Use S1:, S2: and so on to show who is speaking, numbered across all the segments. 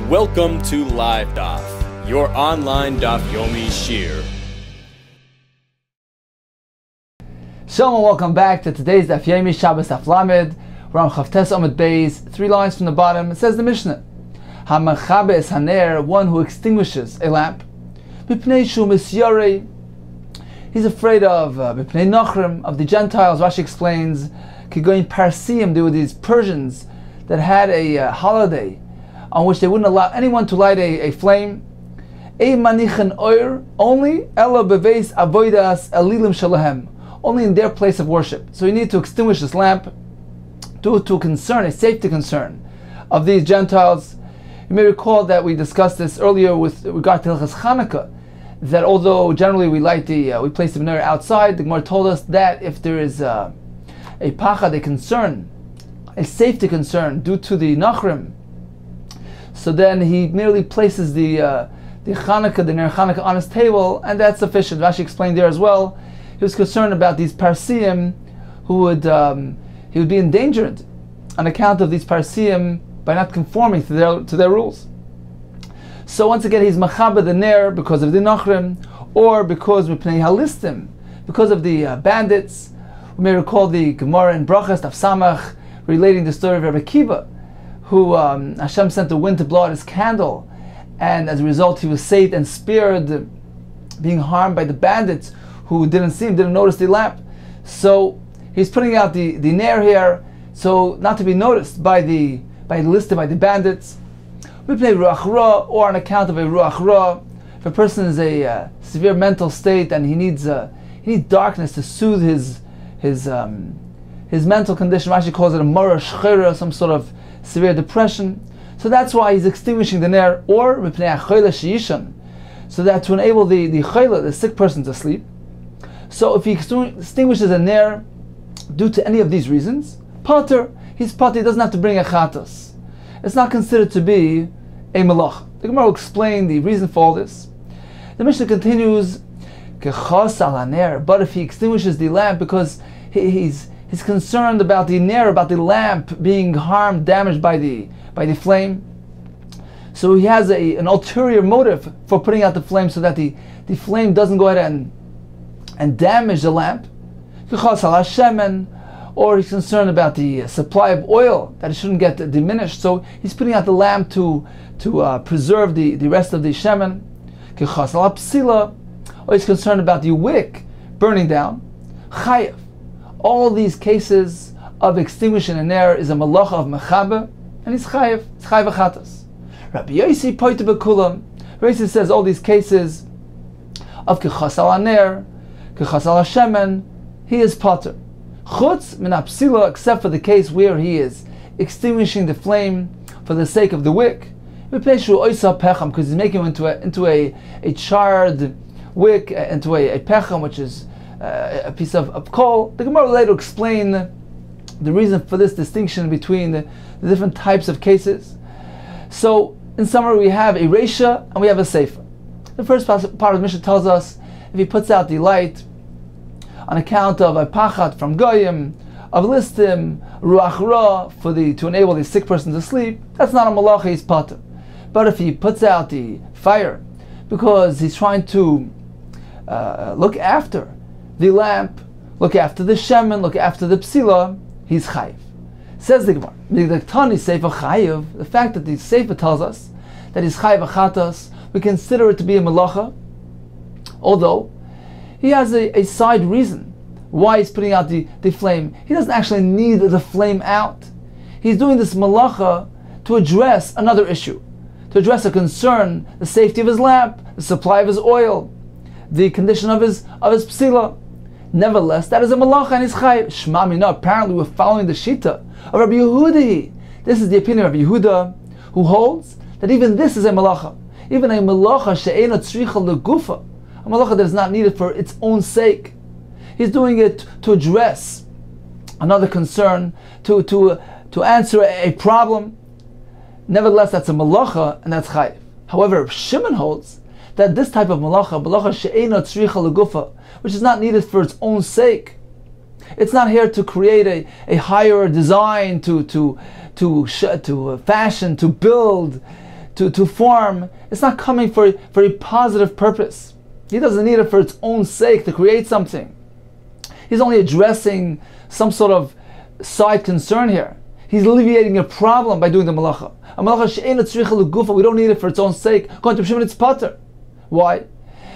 S1: Welcome to Live Daf, your online Daf Yomi shiur.
S2: Shalom and welcome back to today's Daf Yomi Shabbos Daf Lamed. We're on Chavtes Amud Beis, 3 lines from the bottom. It says the Mishnah, HaMachabe es haner, one who extinguishes a lamp. B'pnei shu misyarei, he's afraid of B'pnei Nachrim, of the Gentiles. Rashi explains, Kigoyin Parsiim, there were these Persians that had a holiday on which they wouldn't allow anyone to light a flame. Manichan oir, only ela beveis avodas elilim shalahem, only in their place of worship. So you need to extinguish this lamp due to a safety concern of these Gentiles. You may recall that we discussed this earlier with regard to Hilchas Chanukah, that although generally we place the menorah outside, the Gemara told us that if there is a pachad, a concern, a safety concern due to the Nachrim, so then he merely places the Chanukah, the Ner Chanukah on his table, and that's sufficient. Rashi explained there as well. He was concerned about these Parsiim who he would be endangered on account of these Parsiim by not conforming to their rules. So once again, he's Machabe the Ner because of the Nachrim, or because Mipnei Halistim, because of the bandits. We may recall the Gemara in Brachas Daf Samach relating the story of Rabbi Akiva, who Hashem sent the wind to blow out his candle, and as a result he was saved and spared being harmed by the bandits who didn't notice the lamp. So he's putting out the Ner here, so not to be noticed by the bandits. We play Ruach Ra, or on account of a Ruach Ra. If a person is a severe mental state and he needs darkness to soothe his mental condition, Rashi calls it a Mara Shchera, some sort of severe depression. So that's why he's extinguishing the Ner, or Mipnei Achayla Sheishan, so that to enable the Chayla, the sick person, to sleep. So if he extinguishes a Ner due to any of these reasons, Pater, he's Pater, he doesn't have to bring a Chatos. It's not considered to be a Malach. The Gemara will explain the reason for all this. The Mishnah continues, Kechos al Ner, but if he extinguishes the lamp because he's concerned about the Ner, about the lamp being harmed, damaged by the flame, so he has an ulterior motive for putting out the flame so that the flame doesn't go ahead and damage the lamp. Or he's concerned about the supply of oil, that it shouldn't get diminished, so he's putting out the lamp to preserve the rest of the shemen. Or he's concerned about the wick burning down. Chayev. All these cases of extinguishing a Ner is a malacha of mechabe, and he's chayev. It's chayev achatas. Rabbi Yossi poite bekulam. Rabbi Yossi says all these cases of kechas al Ner, kechas al shemen, he is poter. Chutz min apsila, except for the case where he is extinguishing the flame for the sake of the wick, because he's making it into a charred wick, into a pecham, which is a piece of coal. The Gemara will later explain the reason for this distinction between the different types of cases. So, in summary, we have a Reisha and we have a Seifa. The first part of the Mishnah tells us if he puts out the light on account of a pachat from goyim, of listim, ruach ra, to enable the sick person to sleep, that's not a malacha, he's pater. But if he puts out the fire because he's trying to look after the lamp, look after the shemen, look after the psila, he's chayiv. Says the Gemara, the fact that the Seifa tells us that he's chayiv achatas, we consider it to be a malacha, although he has a side reason why he's putting out the flame. He doesn't actually need the flame out. He's doing this malacha to address another issue, to address a concern, the safety of his lamp, the supply of his oil, the condition of his psila. Nevertheless, that is a malacha and he's chayiv. Shma mina, apparently we're following the shita of Rabbi Yehuda. This is the opinion of Rabbi Yehuda, who holds that even this is a malacha. Even a malacha she'ena tzricha legufa, a malacha that is not needed for its own sake. He's doing it to address another concern, to answer a problem. Nevertheless, that's a malacha and that's chayiv. However, Shimon holds that this type of malacha she'ena tzricha legufa, which is not needed for its own sake, it's not here to create a higher design, to fashion, to build, to form, it's not coming for a positive purpose. He doesn't need it for its own sake to create something. He's only addressing some sort of side concern here. He's alleviating a problem by doing the malacha. A malacha she'eina tzricha l'gufa, we don't need it for its own sake. According to Shimon, it's pater. Why?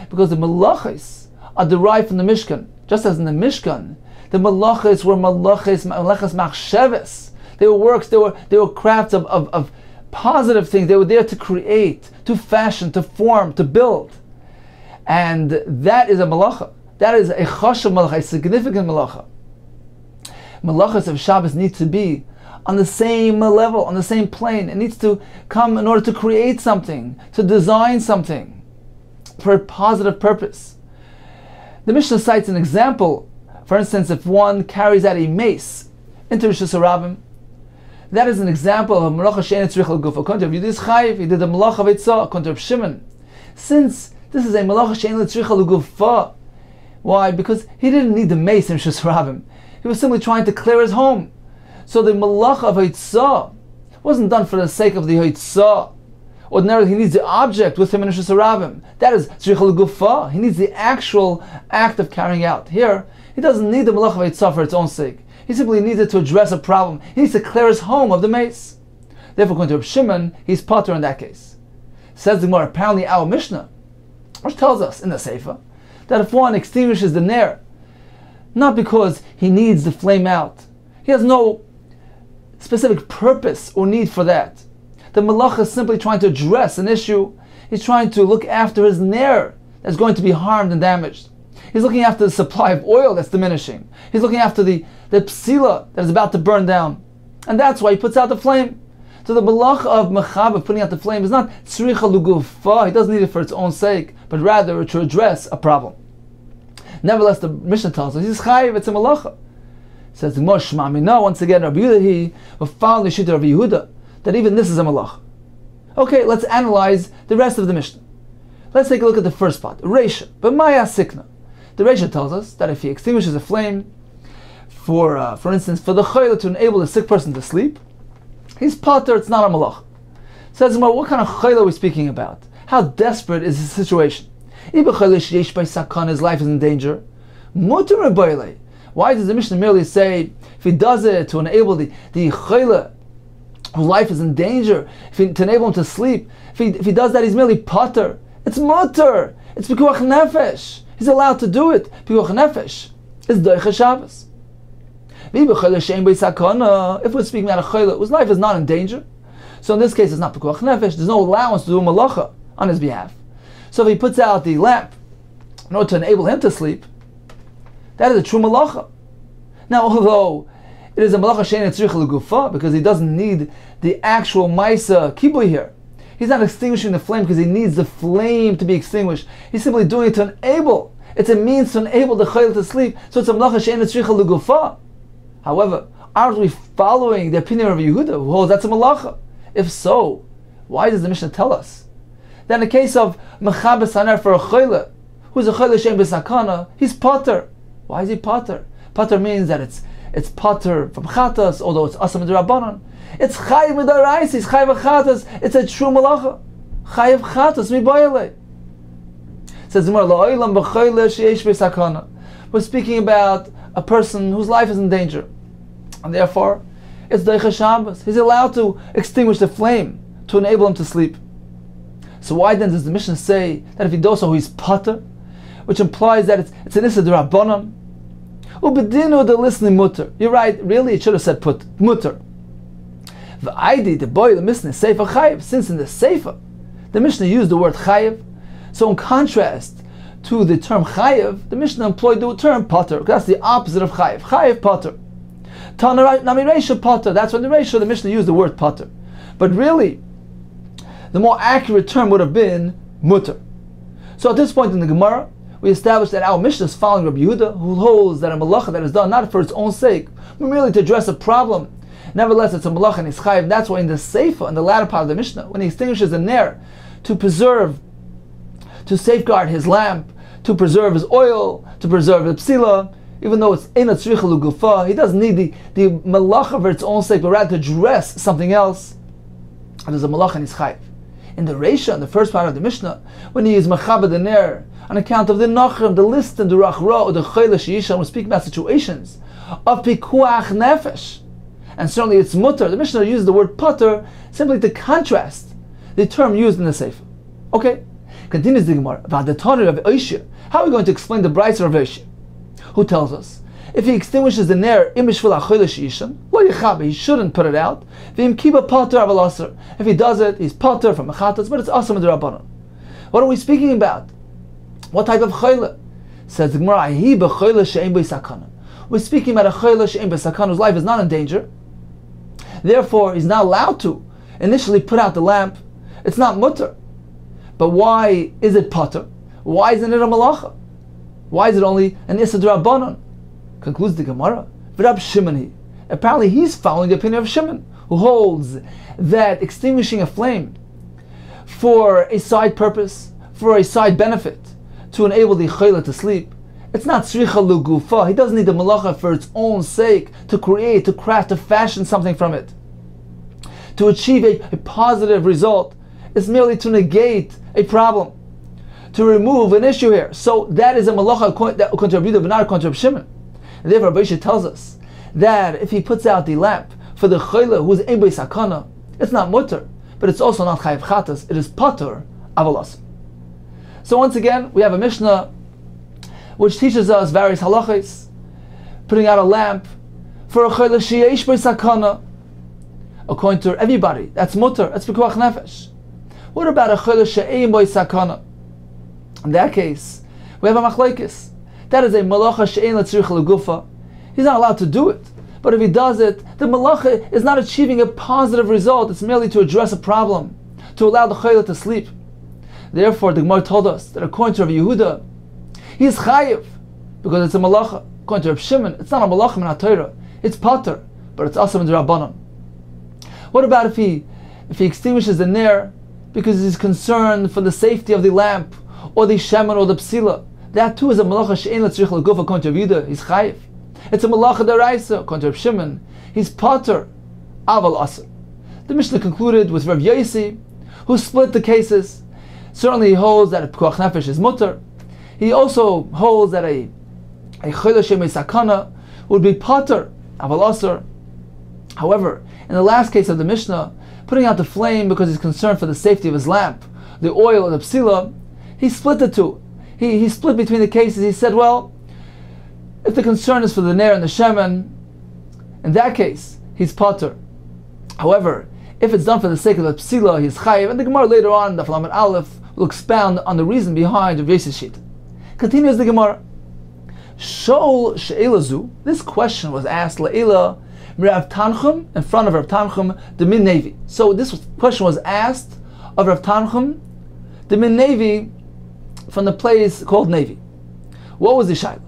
S2: Because the malachas are derived from the Mishkan. Just as in the Mishkan, the malachas were malachas machsheves. They were works, they were crafts of positive things. They were there to create, to fashion, to form, to build. And that is a malacha. That is a chashav malacha, a significant malacha. Malachas of Shabbos need to be on the same level, on the same plane. It needs to come in order to create something, to design something for a positive purpose. The Mishnah cites an example. For instance, if one carries out a mace into Rosh Hashanah, that is an example of a malacha she'ein tzrich l'guf. According to Yehuda is chayiv, he did the malacha of Eitzah. According to Shimon, since this is a malacha she'ein tzrich l'guf, why? Because he didn't need the mace in Rosh Hashanah. He was simply trying to clear his home. So the malacha of Eitzah wasn't done for the sake of the Eitzah. Ordinarily, he needs the object with him in Rosh Hashanah. That is tzrich l'gufa. He needs the actual act of carrying out. Here, he doesn't need the malacha of Eitzah for its own sake. He simply needs it to address a problem. He needs to clear his home of the mace. Therefore, according to Reb Shimon, he's pater in that case. Says the Gemara, apparently our Mishnah, which tells us in the Sefer, that if one extinguishes the ner, not because he needs the flame out, he has no specific purpose or need for that. The malach is simply trying to address an issue. He's trying to look after his ner that's going to be harmed and damaged. He's looking after the supply of oil that's diminishing. He's looking after the psila that is about to burn down. And that's why he puts out the flame. So the malach of mechaber, putting out the flame, is not tzricha l'gufa. He doesn't need it for its own sake, but rather to address a problem. Nevertheless, the Mishnah tells us he's chayiv, it's a malacha. Says the Gemara, Shema Mina, once again, Rabbi Yehuda, we found the shita of Yehuda, that even this is a malacha. Okay, let's analyze the rest of the Mishnah. Let's take a look at the first part, Reisha. But Maya Sikna. The Reisha tells us that if he extinguishes a flame, for instance, for the Kollel to enable a sick person to sleep, he's pater, it's not a malacha. Says the Gemara, what kind of Kollel are we speaking about? How desperate is his situation? His life is in danger. Why does the Mishnah merely say if he does it to enable the Kollel whose life is in danger, to enable him to sleep, if he does that, he's merely pater? It's mutter. It's pikuach nefesh. He's allowed to do it. Pikuach nefesh is doicha Shabbos. If we're speaking about a Kollel whose life is not in danger, so in this case it's not pikuach nefesh. There's no allowance to do malacha on his behalf. So if he puts out the lamp in order to enable him to sleep, that is a true malacha. Now, although it is a malacha she'ein tzricha l'gufa, because he doesn't need the actual maisa kibui here. He's not extinguishing the flame because he needs the flame to be extinguished. He's simply doing it to enable. It's a means to enable the Kollel to sleep. So it's a malacha she'ein tzricha l'gufa. However, aren't we following the opinion of Yehuda, who holds that's a malacha? If so, why does the Mishnah tell us that in the case of mechaber saner for a Kollel, who's a Kollel she'ein b'sakana, he's pater? Why is he pater? Pater means that it's pater from chatas, although it's asam d'rabbanan. It's chayiv d'oraisa, it's chayiv chatas. It's a true malacha. Chayiv chatas mi boyle. Says the Gemara, la'olam b'choyle sheyesh b'sakana. We're speaking about a person whose life is in danger, and therefore it's doicha Shabbos. He's allowed to extinguish the flame to enable him to sleep. So why then does the Mishnah say that if he does so, he's pater, which implies that it's an issa d'rabbanan? Ubedinu the listening mutter. You're right. Really, it should have said put mutter. The ID, the boy, the Mishnah sefer chayiv. Since in the sefer, the Mishnah used the word chayiv, so in contrast to the term chayiv, the Mishnah employed the term pater. That's the opposite of chayiv. Chayiv pater. Nami reisha pater. That's when the reisha the Mishnah used the word pater. But really, the more accurate term would have been mutter. So at this point in the Gemara, we established that our Mishnah is following Rabbi Yehuda, who holds that a malacha that is done not for its own sake, but merely to address a problem. Nevertheless, it's a malacha and it's chayiv. That's why in the Sefer, in the latter part of the Mishnah, when he extinguishes the ner to preserve, to safeguard his lamp, to preserve his oil, to preserve the psila, even though it's eina tzricha l'gufa, he doesn't need the malacha for its own sake, but rather to address something else. And there's a malacha and it's chayiv. In the Reisha, in the first part of the Mishnah, when he is Mechaber the Ner, on account of the Nachrim, the List, and the Rachra, or the Kollel Sheisha, we're speaking about situations of Pikuach Nefesh. And certainly it's mutter. The Mishnah uses the word putter simply to contrast the term used in the Sefer. Okay, continues the Gemara about the Tanur of Yehuda. How are we going to explain the Brayser of Yehuda, who tells us if he extinguishes the ner imishvil achoyle sheishan lo yechabe, he shouldn't put it out. V'im kiba pater aval aser. If he does it, he's pater from mechatas, but it's asur midrabanan. What are we speaking about? What type of choyle? Says the Gemara, hi b'choyle she'en bo sakana. We're speaking about a choyle she'en bo sakana whose life is not in danger. Therefore, he's not allowed to initially put out the lamp. It's not mutter. But why is it pater? Why isn't it a malacha? Why is it only an issa d'Rabbanan? Concludes the Gemara. V'Rab Shimon, apparently he's following the opinion of Shimon, who holds that extinguishing a flame for a side purpose, for a side benefit, to enable the chayla to sleep, it's not tzricha lugufa. He doesn't need the malacha for its own sake, to create, to craft, to fashion something from it, to achieve a positive result. It's merely to negate a problem, to remove an issue here. So that is a malacha according to Yehuda, but not according to Shimon. And therefore, Rabbi Yisrael tells us that if he puts out the lamp for the chayla who is ein bo sakana, it's not mutter, but it's also not chayiv chatas. It is pater aval aser. So once again, we have a Mishnah which teaches us various halachas, putting out a lamp for a chayla sheyesh bo sakana. According to everybody, that's mutter. That's pikuach nefesh. What about a chayla she'ein bo sakana? In that case, we have a machlekes. That is a malacha she'ein l'tzricha l'gufa. He's not allowed to do it. But if he does it, the malacha is not achieving a positive result. It's merely to address a problem, to allow the chayla to sleep. Therefore, the Gemara told us that according to Rabbi Yehuda, he is chayiv because it's a malacha. According to Rabbi Shimon, it's not a malacha min ha-Torah. It's pater, but it's asur midrabanan. What about if he extinguishes the ner because he's concerned for the safety of the lamp, or the shemen, or the psila? That too is a malacha she'ein l'tzricha l'gufa. According to Yehuda, he's chayiv. It's a malacha d'oraisa. According to Rav Shimon, he's pater aval aser. The Mishnah concluded with Rav Yosi, who split the cases. Certainly he holds that a pikuach nefesh is mutter. He also holds that a chayla she'en bo sakana would be pater aval aser. However, in the last case of the Mishnah, putting out the flame because he's concerned for the safety of his lamp, the oil or the psila, he split the two. He split between the cases. He said, well, if the concern is for the ner and the shemen, in that case, he's pater. However, if it's done for the sake of the psila, he's chayiv. And the Gemara later on, the Daf Aleph, will expound on the reason behind Rav Yosef's sheet. Continues the Gemara. Shol she'elazu, this question was asked le'ela Rav Tanchum, in front of Rav Tanchum, the Min Nevi. So this question was asked of Rav Tanchum, the Min Nevi, from the place called Nevi. What was the shaila?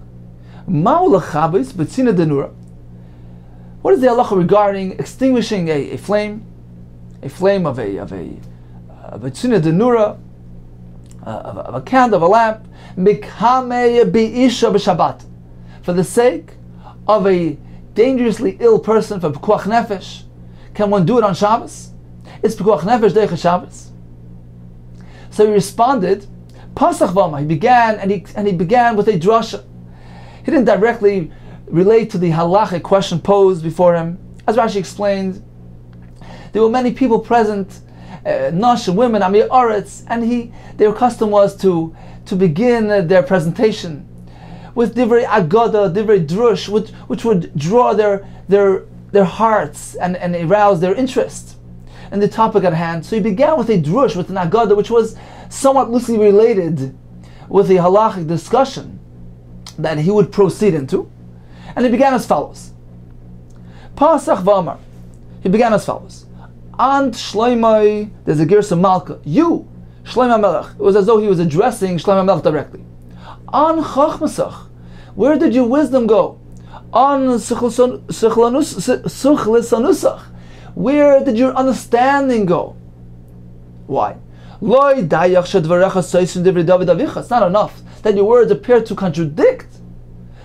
S2: Ma'u l'chabes b'tzina denura. What is the halacha regarding extinguishing a flame of a tzina denura, of a candle, of a lamp, mikhamei bi'isha b'shabbat, for the sake of a dangerously ill person, for pikuach nefesh? Can one do it on Shabbos? It's pikuach nefesh deich Shabbos. So he responded, Pasach v'amar. He began with a drasha. He didn't directly relate to the halachic question posed before him. As Rashi explained, there were many people present, nash, women, amir aretz, and their custom was to begin their presentation with divrei agada, divrei drush, which would draw their hearts and arouse their interest in the topic at hand. So he began with a drush, with an agada, which was somewhat loosely related with the halachic discussion that he would proceed into. And he began as follows. Pasach v'amar. He began as follows. Ant Shloimei, there's a Gersa Malka. You, Shloimei Melech. It was as though he was addressing Shloimei Melech directly. An Chachmasach. Where did your wisdom go? An Suchlisanusach. Where did your understanding go? Why? It's not enough that your words appear to contradict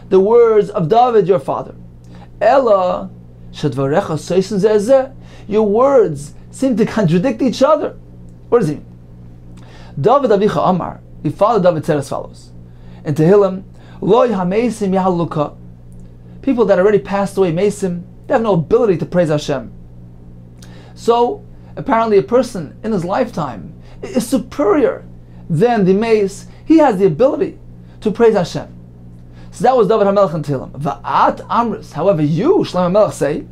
S2: the words of David, your father. Ella, your words seem to contradict each other. What does it mean? David Avicha Amar, the father David said as follows in Tehillim, Loi HaMeisim Yahaluka. People that already passed away, Meisim, they have no ability to praise Hashem. So, apparently a person in his lifetime is superior than the Meis. He has the ability to praise Hashem. So that was David HaMelech in Tehillim. Va'at Amris, however you, Shlomo HaMelech, say,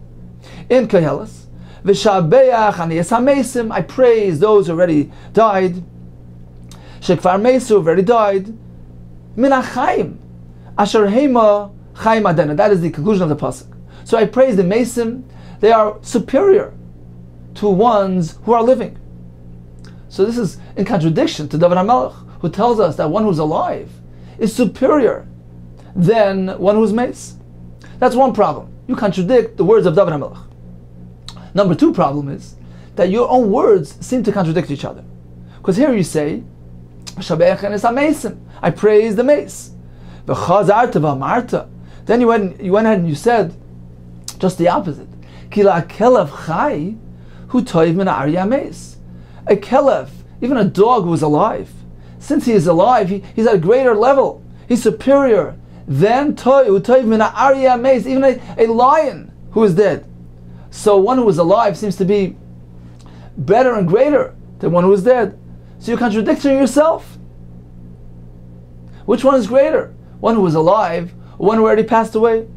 S2: in Koheles, V'shabeach ani es ha-meisim, I praise those who already died, shekvar meisu, already died, min ha-chaim, asher heima chaim adena. That is the conclusion of the pasuk. So I praise the meisim, they are superior to ones who are living. So this is in contradiction to David HaMelech, who tells us that one who's alive is superior than one who's meis. That's one problem. You contradict the words of David HaMelech. Number two problem is that your own words seem to contradict each other. Because here you say, I praise the meis. Then you went ahead and you said just the opposite. A kelev, even a dog who is alive, since he is alive, he's at a greater level. He's superior than even a lion who is dead. So one who is alive seems to be better and greater than one who is dead. So you're contradicting yourself. Which one is greater? One who is alive or one who already passed away?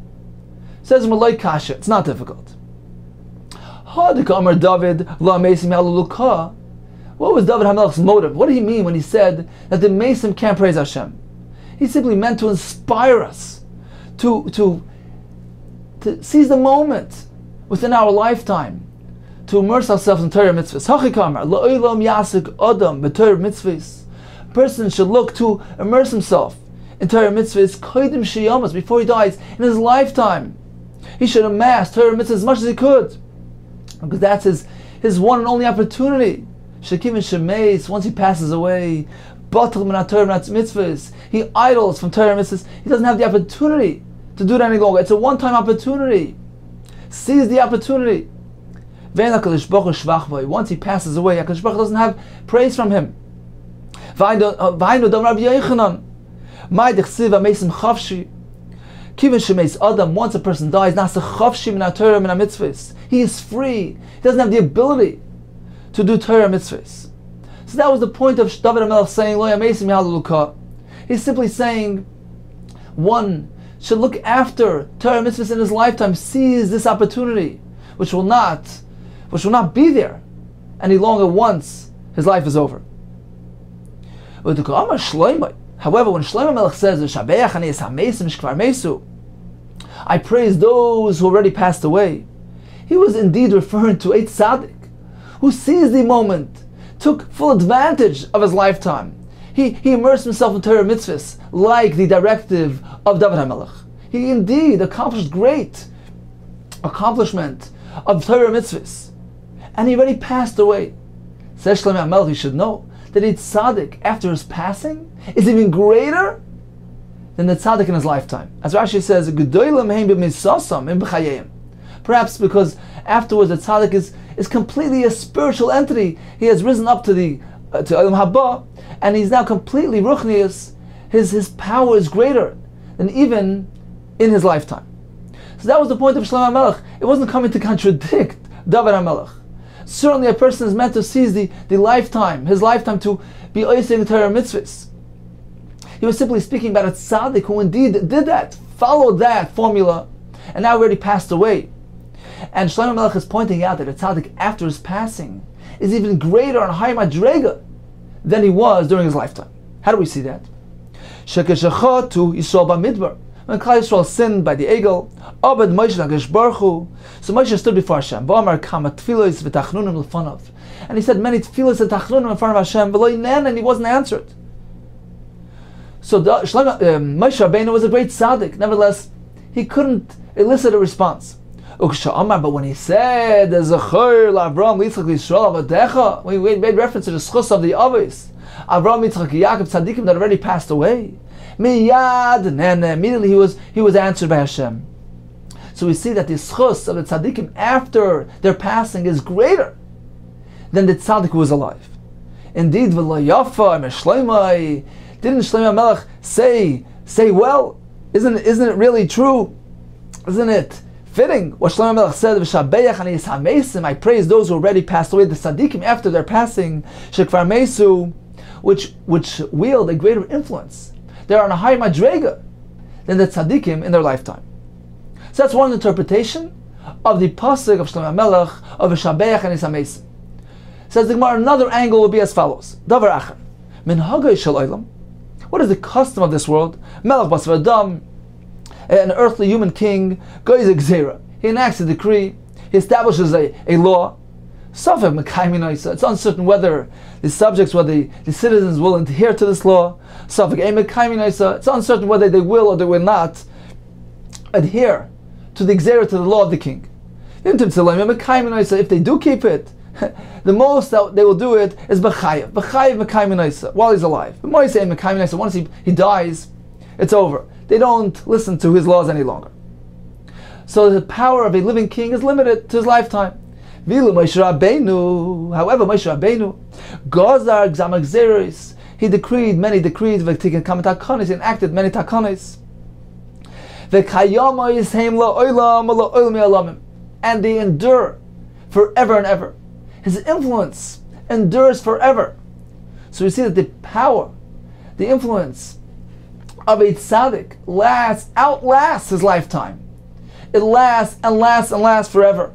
S2: Says Malay Kasha, it's not difficult. What was David HaMelech's motive? What did he mean when he said that the Mesim can't praise Hashem? He simply meant to inspire us to seize the moment within our lifetime to immerse ourselves in Torah mitzvahs. A person should look to immerse himself in Torah mitzvahs before he dies in his lifetime. He should amass Torah mitzvahs as much as he could, because that's his one and only opportunity. Once he passes away, he idles from Torah mitzvahs. He doesn't have the opportunity to do that any longer. It's a one-time opportunity. Seize the opportunity. Once he passes away, HaKadosh Baruch Hu doesn't have praise from him. Once a person dies, he is free. He doesn't have the ability to do Torah mitzvahs. So that was the point of David HaMelech saying, he's simply saying one should look after Torah mitzvahs in his lifetime, seize this opportunity, which will not be there any longer once his life is over. However, when Shlomo Melech says, I praise those who already passed away, he was indeed referring to a tzaddik who seized the moment, took full advantage of his lifetime. He immersed himself in Torah mitzvahs like the directive of David HaMelech. He indeed accomplished great accomplishment of Torah mitzvahs, and he already passed away. Says Shlomo HaMelech, you should know that a tzaddik after his passing is even greater than the tzaddik in his lifetime. As Rashi says, perhaps because afterwards the tzaddik is completely a spiritual entity. He has risen up to Olam Haba, and he's now completely ruchnius. His power is greater than even in his lifetime. So that was the point of Shlomo HaMelech. It wasn't coming to contradict David HaMelech. Certainly a person is meant to seize his lifetime to be oising Torah mitzvahs. He was simply speaking about a tzaddik who indeed did that, followed that formula, and now already passed away. And Shlomo HaMelech is pointing out that a tzaddik after his passing is even greater and higher madrega than he was during his lifetime. How do we see that? Shekeshachatu Yisrael b'midbar. When Klal Yisrael sinned by the Egel, Abed Moshe HaKadosh Baruch Hu, so Moshe stood before Hashem. V'amar kama tfilos v'tachnunim l'fanav, and he said many tfilos and tachnunim in front of Hashem, v'lo yinen, and he wasn't answered. So Moshe Rabbeinu was a great tzaddik. Nevertheless, he couldn't elicit a response. But when he said, "Zechor l'Avram Yitzchak Yisrael avadecha," we made reference to the schus of the Avos, Avram, Yitzchak, Yaakov, tzaddikim that already passed away. Miyad, and immediately he was answered by Hashem. So we see that the schus of the tzaddikim after their passing is greater than the tzaddik who was alive. Indeed, v'lo yafa Shloimeh, didn't Shloimeh Melech say well? Isn't it really true? Isn't it fitting what Shloimeh Melech said? V'shabeach ani yisamesim, I praise those who already passed away, the tzaddikim after their passing, shekvar mesu, which wield a greater influence. They are on a higher madrega than the tzaddikim in their lifetime. So that's one interpretation of the pasuk of Shloimeh Melech of v'shabeach ani yisamesim. Says the Gemara, another angle will be as follows. Davar acher, min hagay shel olam. What is the custom of this world? Melech basar adam, an earthly human king, goes a gzeira. He enacts a decree. He establishes a law. Safek mekaymin oisa. It's uncertain whether the subjects, whether the citizens will adhere to this law. Safek ein mekaymin oisa. It's uncertain whether they will or they will not adhere to the gzeira, to the law of the king. If they do keep it, the most that they will do it is b'chayev mekaymin oisa while he's alive. Once he dies, it's over. They don't listen to his laws any longer. So the power of a living king is limited to his lifetime. However, Moshe Rabbeinu, Gazar Gzama Gzeros, he decreed many decrees, he enacted many takanos. And they endure forever and ever. His influence endures forever. So we see that the power, the influence of a tzaddik outlasts his lifetime. It lasts and lasts and lasts forever.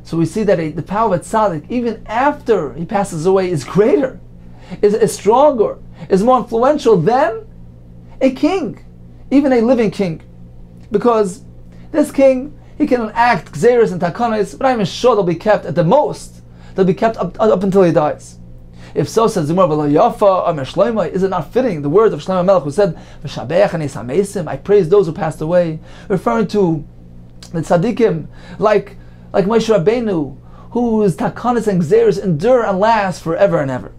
S2: So we see that the power of a tzaddik, even after he passes away, is greater, is stronger, is more influential than a king, even a living king. Because this king, he can enact gzeros and takanos, but I'm sure they'll be kept at the most. They'll be kept up until he dies. If so, says Zimur, is it not fitting the words of Shloimeh Melech, who said, "V'shabeach ani yisamesim, I praise those who passed away," referring to the tzaddikim, like Moshe Rabbeinu, whose takanos and gzeros endure and last forever and ever.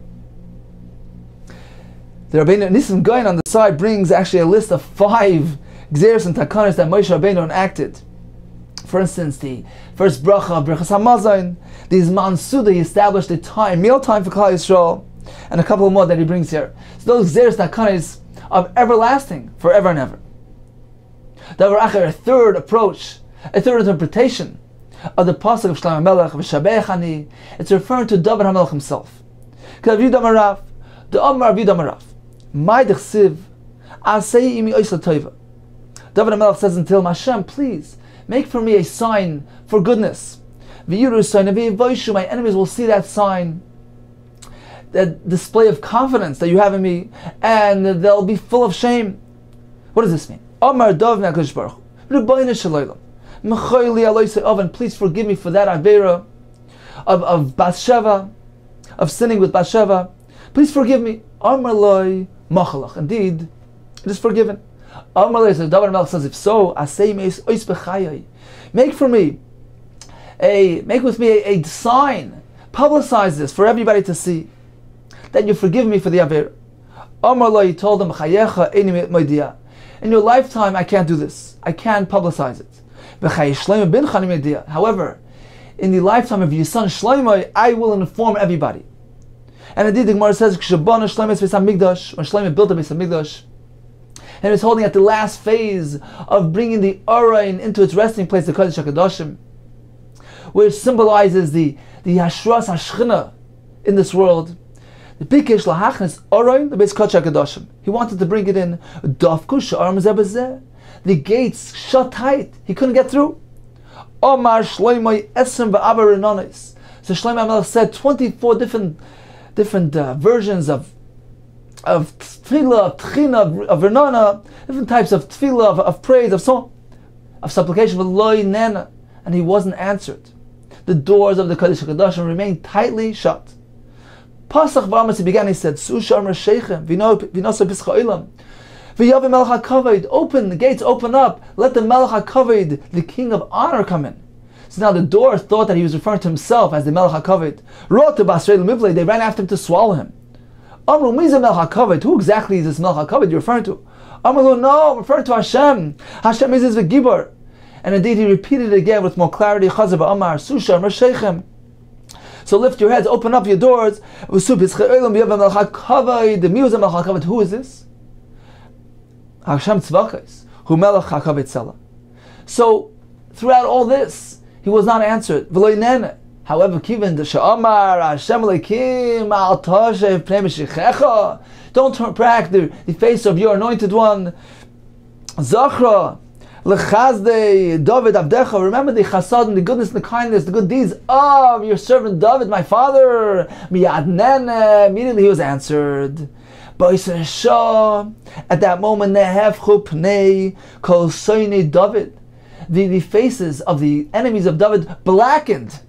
S2: The Rabbeinu Nisim Goyen on the side brings actually a list of 5 gzeros and takanos that Moshe Rabbeinu enacted. For instance, the first bracha, Brachas HaMazon, the Zman Suda, he established a meal time for Kollel Yisrael, and a couple more that he brings here. So those gzeros takanos of everlasting, forever and ever. Davar acher, a third approach, a third interpretation of the pasuk of Shloimeh Melech, V'shabeach ani, it's referring to David HaMelech himself. Because Yehuda Marav, the Amar Yehuda Marav, my dechsiv, asei imi oisla toiva. David HaMelech says until Hashem, please, make for me a sign for goodness. My enemies will see that sign, that display of confidence that you have in me, and they'll be full of shame. What does this mean? Amar Dov Me'akadosh Baruch Hu, Rebbeinu Shalom, Mechoili Aloisei Oven, please forgive me for that Avera of Bathsheba, of sinning with Bathsheba. Please forgive me. Amar Loi Machalach. Indeed, it is forgiven. Amar Loi, so David HaMelech says, if so, Asei Meis Ois B'chayai, make with me a sign, publicize this for everybody to see, that you forgive me for the Avera. Amar Loi, he told him, Chayecha Eini Moidia, in your lifetime I can't do this, I can't publicize it. However, in the lifetime of your son Shlomo, I will inform everybody. And indeed the Gemara says, when Shlomo built the Beis HaMikdash, and is holding at the last phase of bringing the Orain into its resting place, the Kodesh HaKadoshim, which symbolizes the Hashras HaShechina in this world. The Bikesh Lahachnes Orain, the Beis Kodesh HaKadoshim. He wanted to bring it in. Dafku Sha'ar Mezeh Bezeh. The gates shut tight. He couldn't get through. Omar Shloimeh Esrim V'Abar Renonis. So Shloimeh HaMelech said 24 different versions of tefillah, of tchina, of renana, different types of tefillah, of praise, of song, of supplication, but loy nana, and he wasn't answered. The doors of the Kodesh HaKadoshim remained tightly shut. Pasach V'Amos, he began, he said, Sushar Mershechem, V'nosa Pischa Olam, V'yavi Melech HaKavod, open, the gates open up, let the Melech HaKavod, the King of Honor, come in. So now the door thought that he was referring to himself as the Melech HaKavod. They ran after him to swallow him. Amru, Melech HaKavod, who exactly is this Melech HaKavod you're referring to? Amru, no, I'm referring to Hashem. Hashem is his V'gibor. And indeed he repeated it again with more clarity. Chazar ba'amar, Sushar Mershechem. So lift your heads, open up your doors. Who is this? Hashem Tzvachos, who melech hakavod tzela. So throughout all this, he was not answered. However, Kivan the Sha'amar Hashem Elokim al Tashev Pnei Meshichecha. Don't turn back the face of your anointed one. Zachra Lechazdei David Avdecha. Remember the chasad and the goodness and the kindness, the good deeds of your servant David, my father. Miyad Nene. Immediately he was answered. At that moment, Nehevchu Pnei Kol Soini David. The faces of the enemies of David blackened.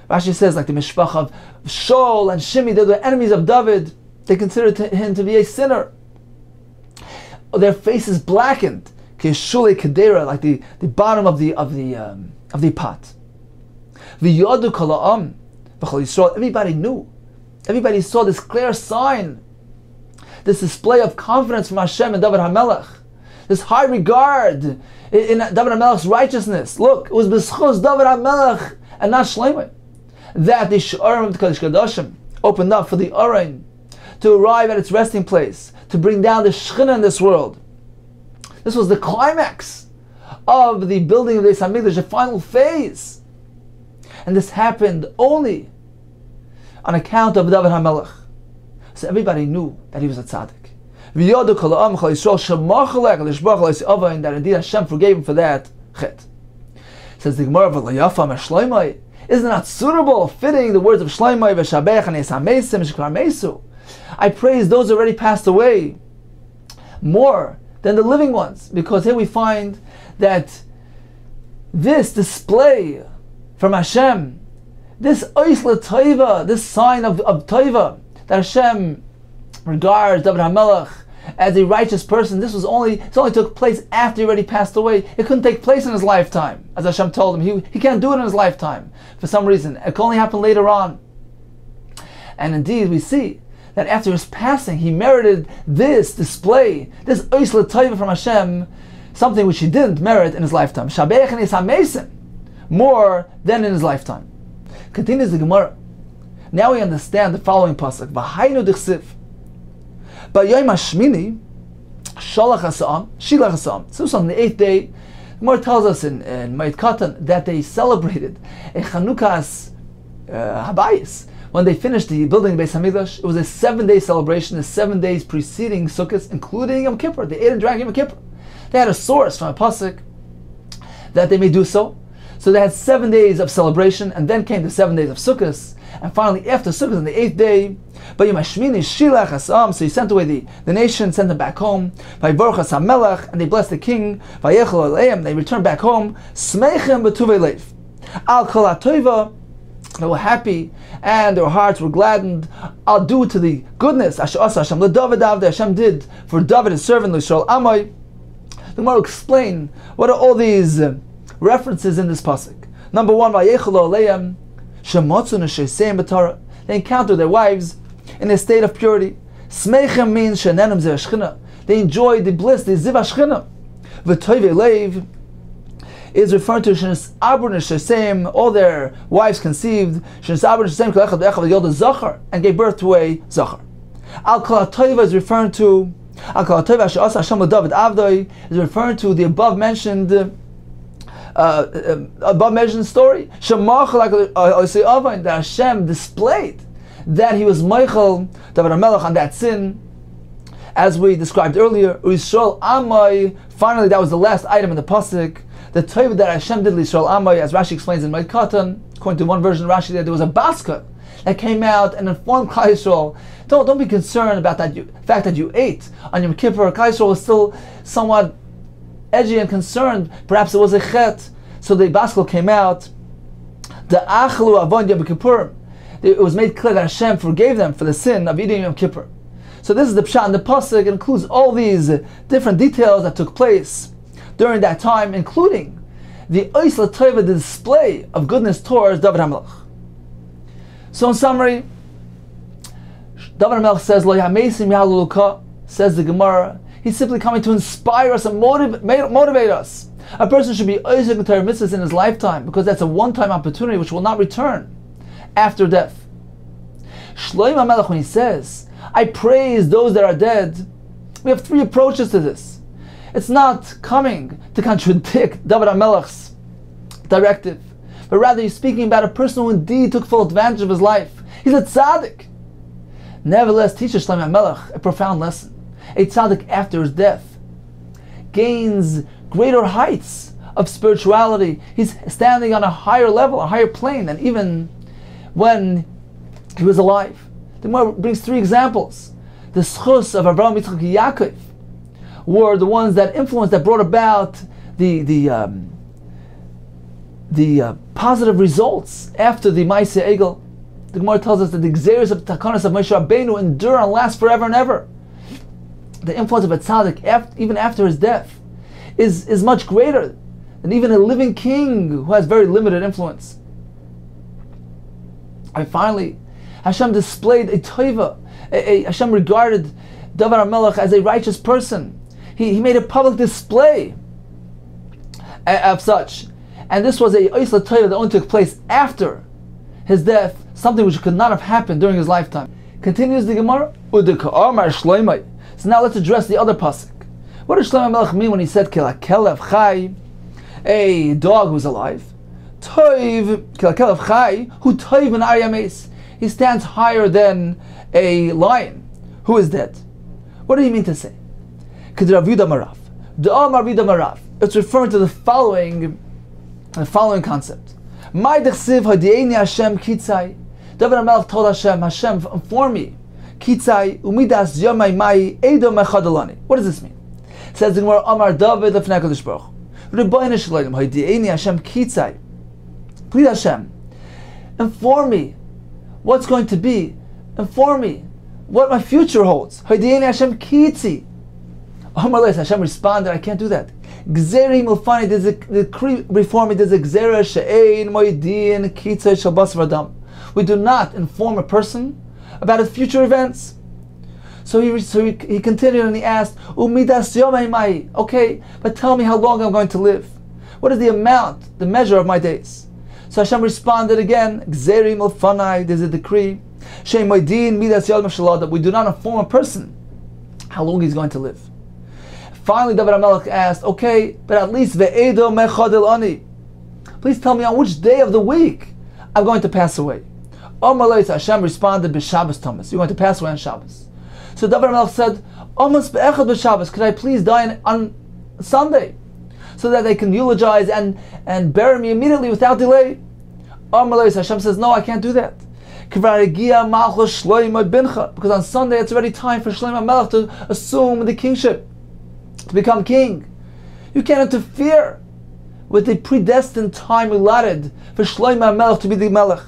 S2: Rashi says, like the mishpach of Shaul and Shimi, they were enemies of David. They considered him to be a sinner. Their faces blackened, keshule kedera, like the bottom of the pot. V'yodu kola'am v'chol Yisrael. Everybody knew. Everybody saw this clear sign, this display of confidence from Hashem and David HaMelech, this high regard in David HaMelech's righteousness. Look, it was b'schus David HaMelech and not Shlomo that the Shurim of the Kodesh Kadoshim opened up for the Orain to arrive at its resting place, to bring down the Shekhinah in this world. This was the climax of the building of the Beis HaMikdash, the final phase. And this happened only on account of David HaMelech. So everybody knew that he was a tzaddik. That indeed Hashem forgave him for that chet. Says the Gemara, isn't it not suitable, fitting the words of Shlomo, I praise those who already passed away more than the living ones, because here we find that this display from Hashem, this oisla toiva, this sign of toiva, that Hashem regards David HaMelech as a righteous person, this only took place after he already passed away. It couldn't take place in his lifetime, as Hashem told him. He can't do it in his lifetime for some reason. It can only happen later on. And indeed, we see that after his passing, he merited this display, this oisla toiva from Hashem, something which he didn't merit in his lifetime. Shabech and Yisamesim, more than in his lifetime. Continues the Gemara. Now we understand the following pasuk. V'hainu dichsiv. B'yom hashmini, shalach hasam, shilach hasam. So on the 8th day, the Gemara tells us in Ma'at Katan that they celebrated a Chanukas Habayis. When they finished the building of the Beis HaMikdash, it was a 7-day celebration, the 7 days preceding Sukkot, including Yom Kippur. They ate and drank Yom Kippur. They had a source from a pasuk that they may do so. So they had 7 days of celebration, and then came the 7 days of Sukkot. And finally, after Sukkot, on the 8th day, so he sent away the nation, sent them back home. And they blessed the king. They returned back home. They were happy, and their hearts were gladdened. I'll do to the goodness Hashem did for David, his servant, Yisrael Amai. The Gemara will explain what are all these references in this pasuk. Number one, they encountered their wives in a state of purity. Smechem means they enjoyed the bliss, the ziv hashchina. V'toive leiv is referring to all their wives conceived and gave birth to a zachar. Al kol hatoiva is referring to is referring to the above mentioned story. That Hashem displayed that he was Michael David HaMelech on that sin, as we described earlier. Yisrael Amai. Finally, that was the last item in the pasuk. The Torah that Hashem did Yisrael Amai, as Rashi explains in Ma'at Katan, according to one version of Rashi, that there was a baska that came out and informed Klal Yisrael. Don't be concerned about that fact that you ate on Yom Kippur. Klal Yisrael was still somewhat edgy and concerned. Perhaps it was a chet. So the baska came out. The achlu avon Yom Kippur. It was made clear that Hashem forgave them for the sin of eating Yom Kippur. So this is the pshat, and the pasuk includes all these different details that took place during that time, including the oisla tova, the display of goodness towards David HaMelech. So in summary, David HaMelech says, Lo yamesim yahaluluka, says the Gemara, he's simply coming to inspire us and motivate us. A person should be oisik Torah mitzvahs in his lifetime, because that's a one-time opportunity which will not return. after death. Shlomo HaMelech, when he says, I praise those that are dead, we have three approaches to this. It's not coming to contradict David HaMelech's directive, but rather he's speaking about a person who indeed took full advantage of his life. He's a tzaddik. Nevertheless, teaches Shlomo HaMelech a profound lesson. A tzaddik after his death gains greater heights of spirituality. He's standing on a higher level, a higher plane than even when he was alive. The Gemara brings three examples. The schus of Avraham, Yitzchak, and Yaakov were the ones that influenced, that brought about the positive results after the Maaseh Egel. The Gemara tells us that the Gzeres of Takanas of Moshe Rabbeinu endure and last forever and ever. The influence of a tzaddik, even after his death, is much greater than even a living king who has very limited influence. And finally, Hashem displayed a tova. Hashem regarded David HaMelech as a righteous person. He made a public display of such. And this was a Oisla Tova that only took place after his death, something which could not have happened during his lifetime. Continues the Gemara. So now let's address the other pasuk. What does Shlomo HaMelech mean when he said Kelev Chai, a dog who's alive? Toiv, Kelev Chai, who toiv in Aryames. He stands higher than a lion who is dead. What do you mean to say? It's referring to the following concept. David HaMelech told Hashem, inform me. What does this mean? It says in Gemara, Amar David lefnei HaKadosh Baruch Hu, Rebbeinu Shalom, Hodi'eni Hashem Kitzai. Please Hashem, inform me what's going to be. Inform me what my future holds. Hodi'eni Hashem Kitzi. Amar Leis, Hashem responded, I can't do that. Gzeri milfani, there's a decree before me, there's a gzera she'ein moidin kitzai shabas v'adam. We do not inform a person about his future events. So he continued and he asked, Umidas yomei mai. Okay, but tell me how long I'm going to live. What is the amount, the measure of my days? So Hashem responded again, Gzeri milfanai, there's a decree. She'ein moidin midas yom shalada. We do not inform a person how long he's going to live. Finally, David HaMelech asked, okay, but at least ve'edo mechadil ani. Please tell me on which day of the week I'm going to pass away. Omar Hashem responded, b'Shabbos Thomas. You're going to pass away on Shabbos. So David HaMelech said, Almost be'echad b'Shabbos. Could I please die on Sunday, so that they can eulogize and bury me immediately without delay? Omar Hashem says, no, I can't do that. Because on Sunday it's already time for Shlomo HaMelech to assume the kingship, to become king. You can't interfere with the predestined time allotted for Shlomo HaMelech to be the Melech.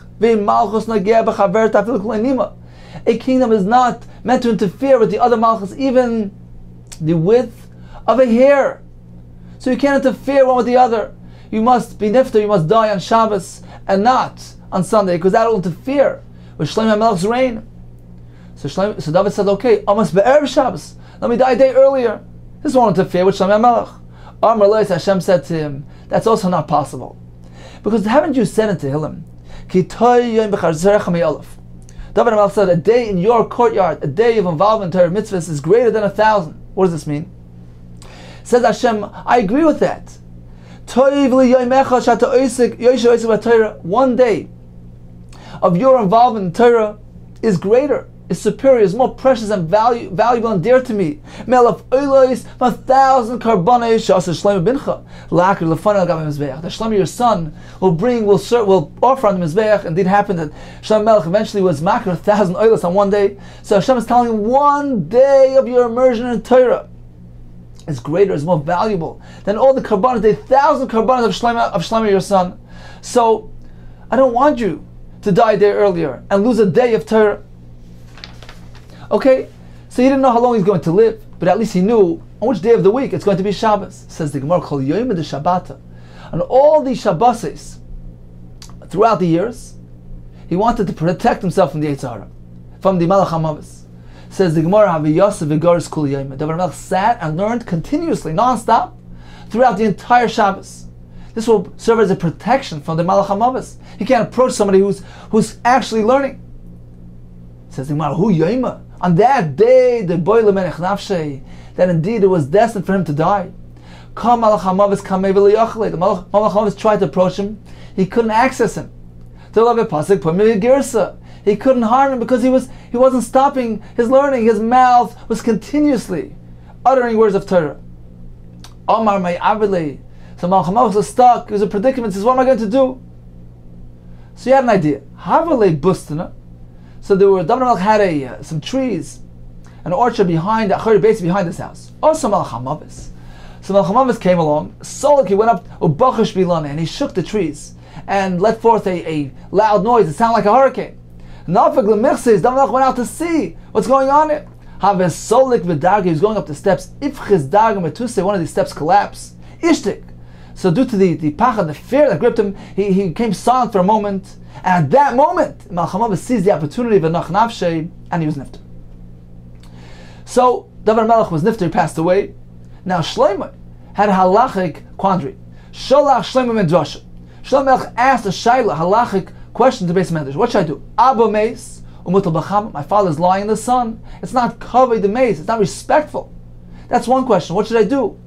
S2: A kingdom is not meant to interfere with the other malchus, even the width of a hair. So you can't interfere one with the other. You must be nifter, you must die on Shabbos and not on Sunday, because that will interfere with Shlomo HaMelech's reign. So David said, okay, almost be'erev Shabbos, let me die a day earlier. This won't interfere with Shlomo HaMelech. Amar Lo, Hashem said to him, that's also not possible. Because haven't you said in Tehillim, David HaMelech said, a day in your courtyard, a day of involvement in Torah mitzvahs is greater than 1,000. What does this mean? Says Hashem, I agree with that. 1 day of your involvement in Torah is greater, is superior, is more precious and valuable and dear to me. 1,000 karbanos Shlomo bincha laker lefanei al mizbeach. That Shlomo your son will offer on the mizbeach. Indeed, happened that Shlomo Melech eventually was makar 1,000 oilos on 1 day. So Hashem is telling him 1 day of your immersion in Torah is greater, is more valuable than all the karbanos, the 1,000 karbanos of Shlomo your son. So I don't want you to die a day earlier and lose a day of Torah. Okay, so he didn't know how long he's going to live, but at least he knew on which day of the week it's going to be Shabbos. Says the Gemara, Kol Yoyim de Shabbata. On all these Shabboses throughout the years, he wanted to protect himself from the Yetzer Hara, from the Malach HaMavis. Says the Gemara, Havi Yosef v'Garis Kol Yoyim. David HaMelech sat and learned continuously, non-stop, throughout the entire Shabbos. This will serve as a protection from the Malach HaMavis. He can't approach somebody who's actually learning. Says the Gemara, Hu Yoima. On that day, the boy lemenech nafshei, that indeed it was destined for him to die. Kam Malach HaMavis kamei v'liyachlei. The Malach HaMavis tried to approach him. He couldn't access him. He couldn't harm him because he wasn't stopping his learning. His mouth was continuously uttering words of Torah. Omar may avile. So Malach HaMavis was stuck. He was in a predicament. He says, what am I going to do? So he had an idea. Havale bustana. So there were, David HaMelech had some trees, an orchard behind, a chayre base behind his house. Also Malach HaMavis. So Malach HaMavis came along. Solik, he went up, ubachash bilana, and he shook the trees and let forth a loud noise. It sounded like a hurricane. Nafik l'michses, David HaMelech went out to see what's going on here. Haves solik v'dargi, he was going up the steps. Ifchiz dargim etuse, one of these steps collapsed. Ishtik. So due to the pachad, the fear that gripped him, he became silent for a moment. And at that moment, Malach HaMavis seized the opportunity of a nach nafshei, and he was nifter. So David HaMelech was nifter, he passed away. Now Shlomo had a halachic quandary. Sholach Shlomo medrasha. Shlomo HaMelech asked a shayla halachic question to Beis Medrash. What should I do? Abba meis umutal b'cham. My father's lying in the sun. It's not kavod the meis. It's not respectful. That's one question. What should I do?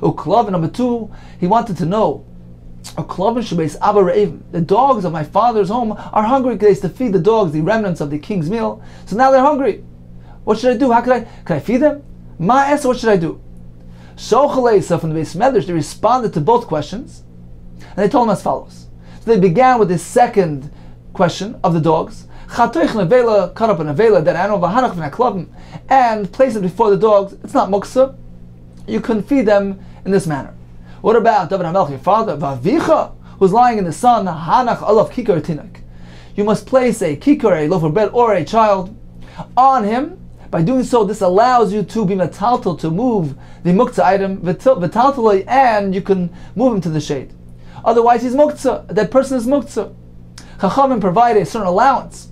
S2: Uklavin, number two, he wanted to know. The dogs of my father's home are hungry because to feed the dogs the remnants of the king's meal. So now they're hungry. What should I do? How could I feed them? Ma'asa, what should I do? So from the Beis Medrash, they responded to both questions, and they told him as follows. So they began with the second question of the dogs. Cut up an avela, that animal, and place it before the dogs. It's not muksa. You couldn't feed them in this manner. What about David HaMelech, your father, Vavicha, who's lying in the sun, Hanach Alav Kikar Tinak? You must place a kikar, a loaf of bread, or a child on him. By doing so, this allows you to be metaltal, to move the muktzah item, vitaltaloi, and you can move him to the shade. Otherwise, he's muktzah. That person is muktzah. Chachamim provide a certain allowance,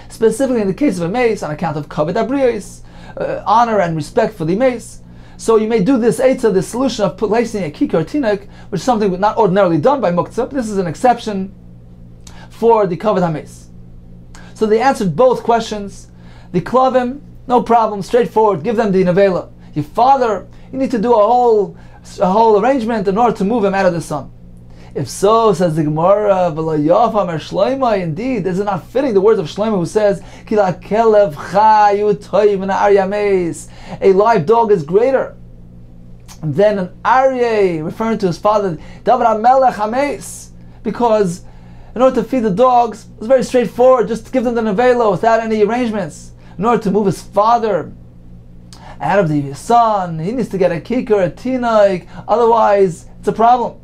S2: specifically in the case of a mace, on account of kavod abriyos, honor and respect for the mace. So you may do this eitzah, this solution of placing a kikar tinak, which is something not ordinarily done by muktzah. This is an exception for the kavod hames. So they answered both questions. The klavim, no problem, straightforward. Give them the nevela. Your father, you need to do a whole arrangement in order to move him out of the sun. If so, says the Gemara, indeed, this is not fitting the words of Shlomo, who says, a live dog is greater than an aryeh, referring to his father, David HaMelech Hames, because in order to feed the dogs, it's very straightforward, just give them the nevela without any arrangements. In order to move his father out of the sun, he needs to get a kikar, a tinaik, otherwise it's a problem.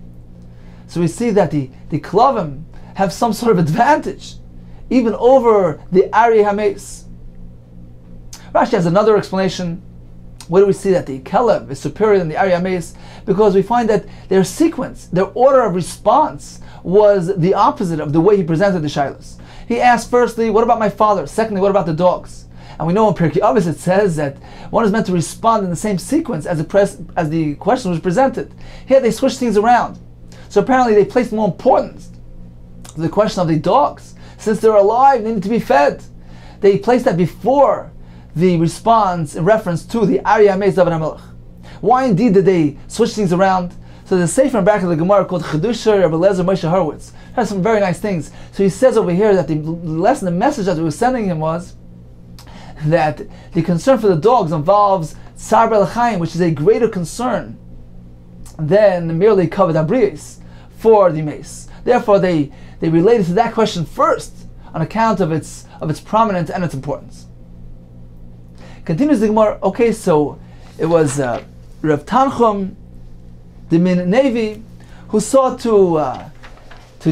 S2: So we see that the klavim have some sort of advantage, even over the Ari Hames. Rashi has another explanation. Where do we see that the Kelev is superior than the Ari Hames? Because we find that their sequence, their order of response was the opposite of the way he presented the Shilas. He asked firstly, what about my father? Secondly, what about the dogs? And we know in Pirkei Avos it says that one is meant to respond in the same sequence as the question was presented. Here they switch things around. So apparently they placed more importance to the question of the dogs. Since they're alive, they need to be fed. They placed that before the response in reference to the Ari Hames David HaMelech. Why indeed did they switch things around? So the sefer in back of the Gemara called Chedusha Rabbi Lezer Moshe Horowitz has some very nice things. So he says over here that the lesson, the message that we were sending him was that the concern for the dogs involves Tsar B'el Chaim, which is a greater concern than merely kavod abriyos for the mace. Therefore, they related to that question first on account of its prominence and its importance. Continues the Gemara. Okay, so it was Rav Tanchum, the Min Nevi, who sought to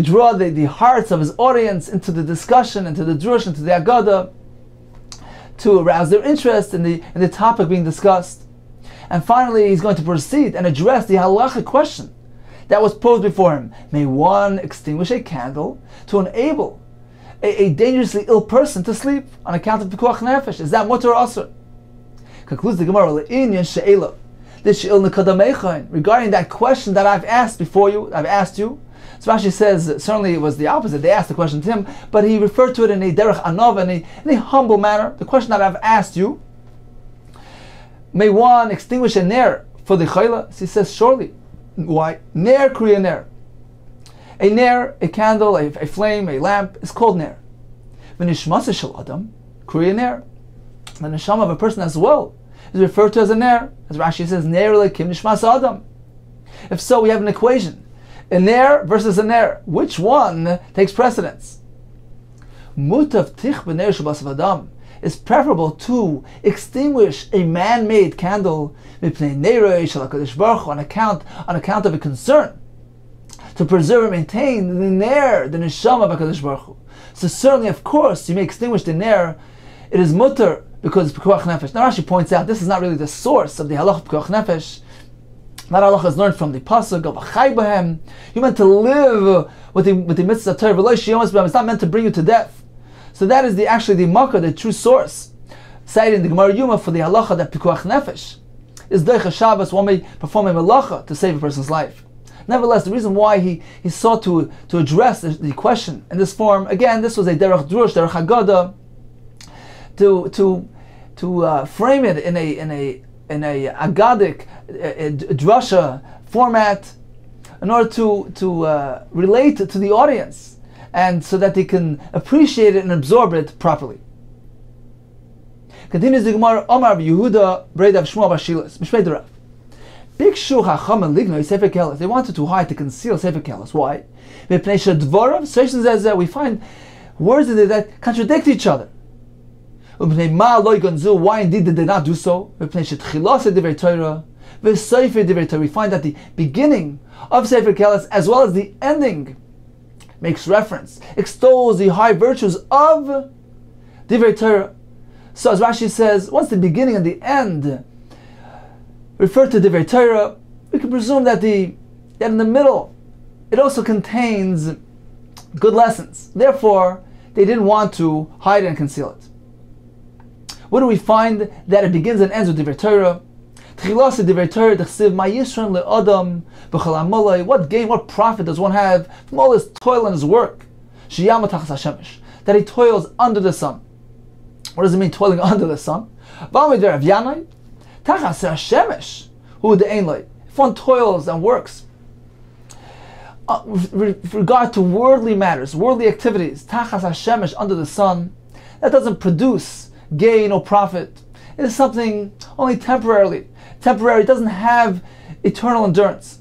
S2: draw the hearts of his audience into the discussion, into the drush, into the agada, to arouse their interest in the topic being discussed. And finally, he's going to proceed and address the halachic question that was posed before him. May one extinguish a candle to enable a dangerously ill person to sleep on account of pikuach nefesh? Is that mutar or asur? Concludes the Gemara, Regarding that question that I've asked you. So Rashi says certainly it was the opposite. They asked the question to him, but he referred to it in a derech anov, in a humble manner. The question that I've asked you, may one extinguish a ner for the chayla? So he says, surely. Why? Ner kriya ner. A ner, a candle, a flame, a lamp is called ner. V'nishmasa shel adam kriya ner. The neshama of a person as well is referred to as a ner. As Rashi says, ner lekim nishmasa adam. If so, we have an equation. A ner versus a ner. Which one takes precedence? Mutav tich b'ner shabas adam is preferable to extinguish a man-made candle on account of a concern to preserve and maintain the ner, the neshama of HaKadosh Baruch Hu. So certainly, of course, you may extinguish the ner. It is mutter because it's pekuach nefesh. Now Rashi points out this is not really the source of the halach of pekuach nefesh. That halach is learned from the pasuk of Achai Bahem. You're meant to live with the mitzvah of Torah. It's not meant to bring you to death. So that is actually the makkah, the true source, cited in the Gemara Yuma for the halacha that pikuach nefesh is doich Shabbos. One may perform a malacha to save a person's life. Nevertheless, the reason why he sought to address the question in this form, again, this was a derech drush, derech haggadah, to frame it in a agadic drasha format, in order to relate to the audience, and so that they can appreciate it and absorb it properly. Continues the Gemara, Omar Yehuda Breidav Shmuel Bashilas Mishmei Derav. Bikshu Chacham Ligno Sefer Keles. They wanted to hide, to conceal Sefer Keles. Why? We find words in there that contradict each other. Why indeed did they not do so? We find that the beginning of Sefer Keles as well as the ending makes reference, extols the high virtues of Divrei Torah. So as Rashi says, once the beginning and the end refer to Divrei Torah, we can presume that in the middle it also contains good lessons. Therefore, they didn't want to hide and conceal it. Where do we find that it begins and ends with Divrei Torah? What gain, what profit does one have from all his toil and his work? That he toils under the sun. What does it mean, toiling under the sun? If one toils and works with regard to worldly matters, worldly activities, under the sun, that doesn't produce gain or profit. It is something only temporary. It doesn't have eternal endurance.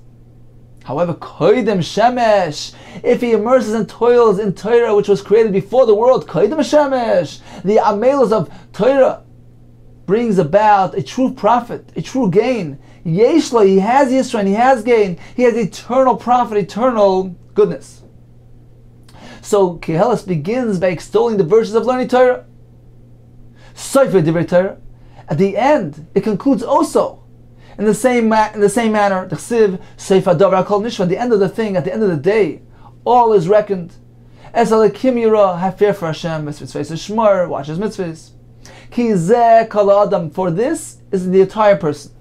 S2: However, koidem shemesh, if he immerses and toils in Torah, which was created before the world, koidem shemesh, the amelos of Torah brings about a true profit, a true gain. Yeshla, he has Yisra and he has gain. He has eternal profit, eternal goodness. So Koheles begins by extolling the virtues of learning Torah. Sofer Divrei Torah. At the end, it concludes also in the same manner. The chsiv Sefer Davar Kol Nishma. At the end of the thing, at the end of the day, all is reckoned. Es Alekim Yira, have fear for Hashem. Mitzvahs Shmar, watch His mitzvahs. Ki Zeh Kol Adam. For this is the entire person.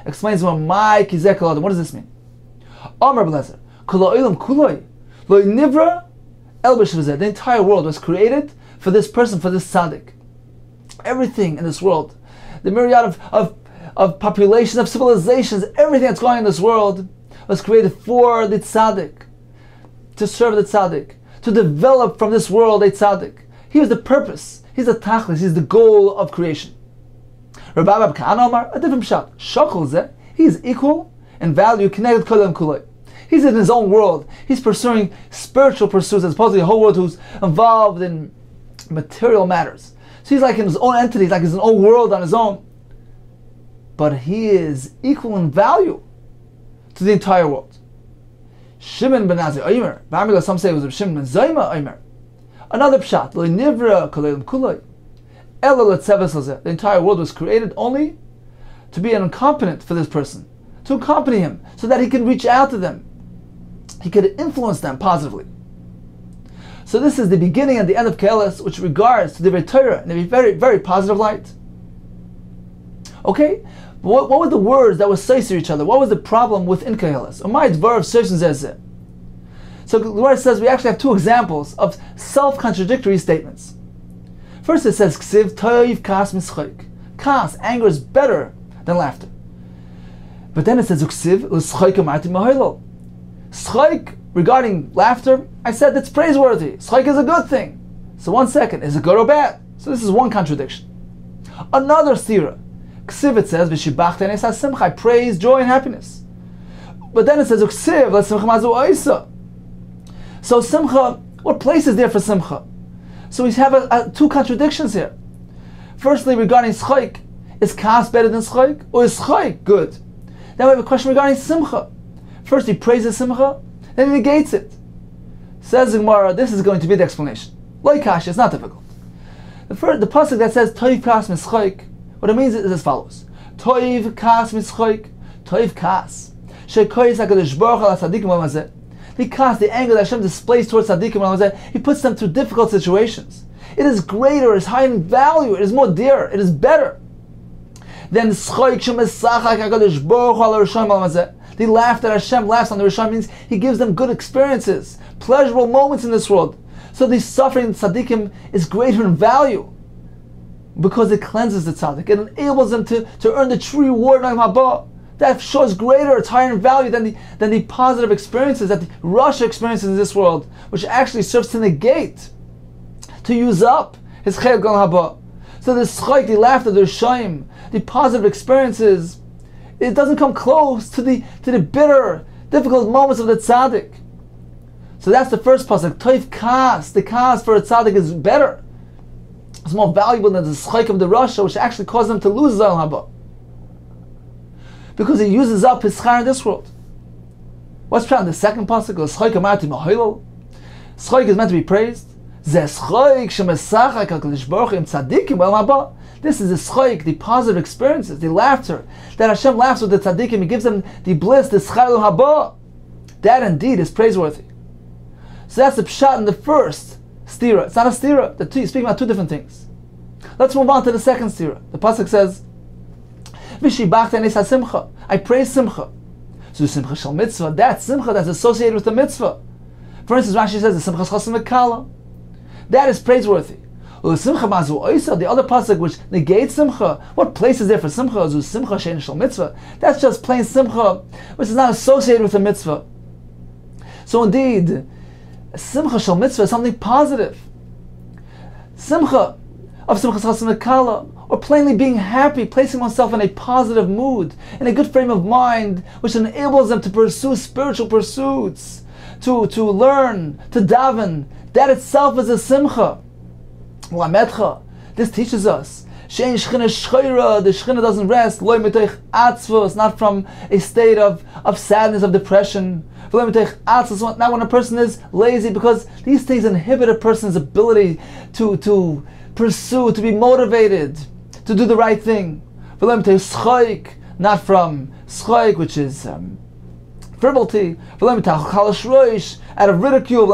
S2: Explains my Ki Zeh Kol Adam. What does this mean? Amar B'lezer Kol Olam Kuloi Lo Nivra El B'Shvizeh. The entire world was created for this person, for this tzaddik. Everything in this world, the myriad of populations, of civilizations, everything that's going on in this world was created for the tzaddik, to serve the tzaddik, to develop from this world a tzaddik. He was the purpose. He's the tachlis. He's the goal of creation. Rabbi Ka'an Omar, a different shot. Shakol zeh, he is equal in value, connected Kollel Kuloi. He's in his own world. He's pursuing spiritual pursuits as opposed to the whole world who's involved in material matters. So he's like in his own entity, like his own world on his own. But he is equal in value to the entire world. Shimon ben Nazi Omer. Some say it was Shimon ben Zayma Omer. Another pshat. Lo nivra kolelim kuloi. Ela letzevas lazeh. The entire world was created only to be an accompaniment for this person, to accompany him, so that he can reach out to them. He could influence them positively. So this is the beginning and the end of Koheles, which regards to the Divrei Torah in a very, very positive light. Okay, What were the words that were to each other? What was the problem with Inkahelas? So the Gemara says we actually have two examples of self-contradictory statements. First it says, Ksiv toiv kas mischok. Kas, anger is better than laughter. But then it says, Uksiv u'schok amarti mahoilol. Schok, regarding laughter, I said it's praiseworthy. Schok is a good thing. So one second, is it good or bad? So this is one contradiction. Another stira. Ksiv, it says, V'shibachta ne'es simcha, I praise joy and happiness. But then it says, Uksiv, l'simcha mazu oisa. So simcha, what place is there for simcha? So we have two contradictions here. Firstly, regarding schok, is kas better than schok? Or is schok good? Then we have a question regarding simcha. First he praises simcha, then he negates it. Says the Gemara, this is going to be the explanation. Loikash, it's not difficult. The pasuk that says toiv kas mischok, what it means is as follows: toiv kas mischok, toiv kas shekoyis hakadosh baruch hu al tzadikim l'mazeh. The kas, the anger that Hashem displays towards tzadikim l'mazeh, He puts them through difficult situations. It is greater, it is high in value, it is more dear, it is better than schok shemesachak hakadosh baruch hu al rishayim l'mazeh. The laugh that Hashem laughs on the Rishon means He gives them good experiences, pleasurable moments in this world. So the suffering of tzaddikim is greater in value because it cleanses the tzaddik. It enables them to earn the true reward in Olam Haba. That shows greater, it's higher in value than the positive experiences, that the Rasha experiences in this world, which actually serves to negate, to use up his chayil Olam Haba. So the schok, the laughter, the Rishayim, the positive experiences, it doesn't come close to the bitter, difficult moments of the tzaddik. So that's the first pasuk. Toiv kas, the kas for a tzaddik is better. It's more valuable than the schok of the Rasha, which actually caused him to lose Olam Haba, because he uses up his schar in this world. What's found in the second pasuk? Schok amarti mahoilol. Schok is meant to be praised. This is the schok, the positive experiences, the laughter that Hashem laughs with the tzaddikim. He gives them the bliss, the schar haba. That indeed is praiseworthy. So that's the pshat in the first stira. It's not a stira. You're speaking about two different things. Let's move on to the second stira. The pasuk says, "V'shibachta ne'es simcha." I praise simcha. So the simcha shel mitzvah. That simcha that's associated with the mitzvah. For instance, Rashi says the simcha chasam v'kala. That is praiseworthy. The other pasuk which negates simcha, what place is there for simcha? Simcha shein shel mitzvah. That's just plain simcha, which is not associated with the mitzvah. So indeed, simcha shel mitzvah is something positive. Simcha of simcha chasam v'kala, or plainly being happy, placing oneself in a positive mood, in a good frame of mind, which enables them to pursue spiritual pursuits, to learn, to daven. That itself is a simcha. This teaches us the Shechina doesn't rest. It's not from a state of sadness, of depression. Not when a person is lazy, because these things inhibit a person's ability to pursue, to be motivated, to do the right thing. Not from schok, which is frivolity, out of ridicule,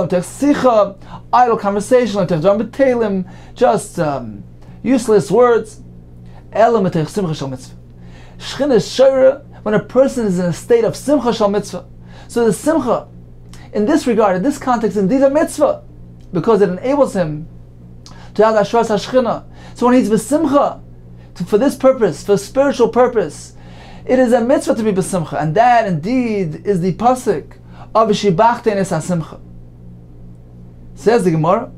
S2: idle conversation, just useless words. Shechina is shayra when a person is in a state of simcha shal mitzvah. So the simcha, in this regard, in this context, indeed a mitzvah, because it enables him to have ashras hashchina. So when he's b'simcha, for this purpose, for spiritual purpose, it is a mitzvah to be b'simcha, and that indeed is the pasuk of Shibachta Nes HaSimcha. Says the Gemara,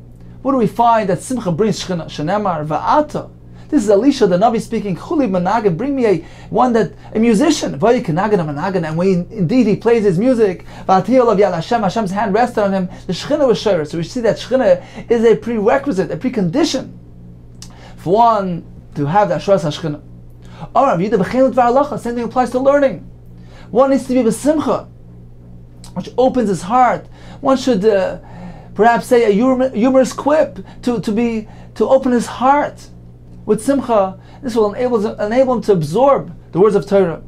S2: what do we find that simcha brings shechina? Shenemar va'ata. This is Elisha, the Navi, speaking. Chuli managan, bring me a musician. And when indeed he plays his music, Hashem's hand rested on him. The shechina was shayr. So we see that shechina is a prerequisite, a precondition for one to have that shras hashchina. Same thing applies to learning. One needs to be b'simcha, which opens his heart. One should perhaps say a humorous quip to open his heart with simcha. This will enable him to absorb the words of Torah.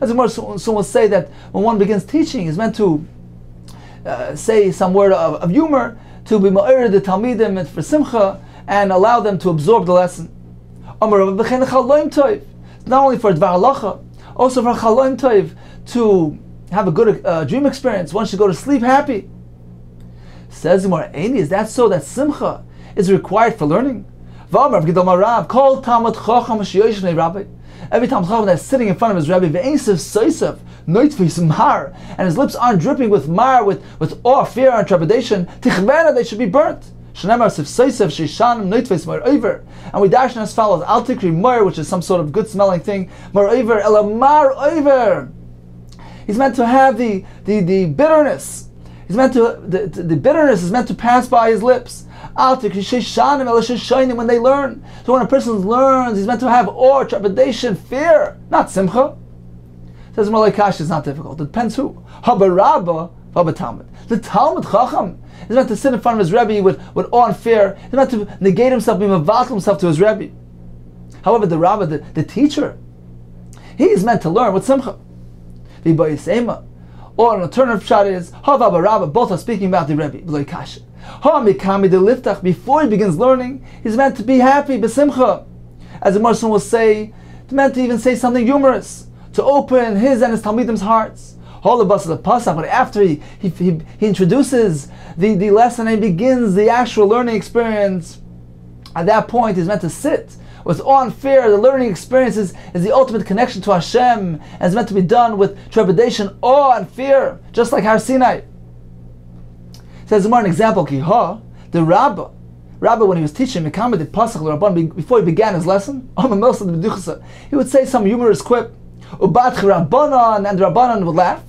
S2: As someone will say that when one begins teaching, is meant to say some word of humor, to be ma'ir the talmidim for simcha, and allow them to absorb the lesson. It's not only for Dvar Halacha, also for Chalom Tov, to have a good dream experience. One should go to sleep happy. Says the Gemara, is that so that Simcha is required for learning? Every Talmud Chacham that's sitting in front of his Rebbe, and his lips aren't dripping with mar, with awe, fear, and trepidation, they should be burnt. And we dash as follows: Al tikri mar, which is some sort of good smelling thing. Mar over, ela mar over. He's meant to have the bitterness. He's meant to the bitterness is meant to pass by his lips. Al tikri sheishanim ela sheishanim, when they learn. So when a person learns, he's meant to have awe, trepidation, fear, not simcha. Says Malay Kash is not difficult. It depends who. Habarabba, Talmud. The Talmud Chacham is meant to sit in front of his Rebbe with awe and fear. He's meant to negate himself, be mevatel himself to his Rebbe. However, the Rabbah, the teacher, he is meant to learn with simcha. V'bayisema. Or an alternative shot is Hava Rabbah. Both are speaking about the Rebbe. Malay Kash. Before he begins learning, he's meant to be happy, besimcha. As the Marson will say, he's meant to even say something humorous, to open his and his Talmidim's hearts. But after he introduces the lesson and begins the actual learning experience, at that point he's meant to sit with awe and fear. The learning experience is the ultimate connection to Hashem, and it's meant to be done with trepidation, awe and fear, just like Har Sinai. Says more an example, Kiha, the Rabbah, when he was teaching before he began his lesson, he would say some humorous quip, and the Rabbanan would laugh.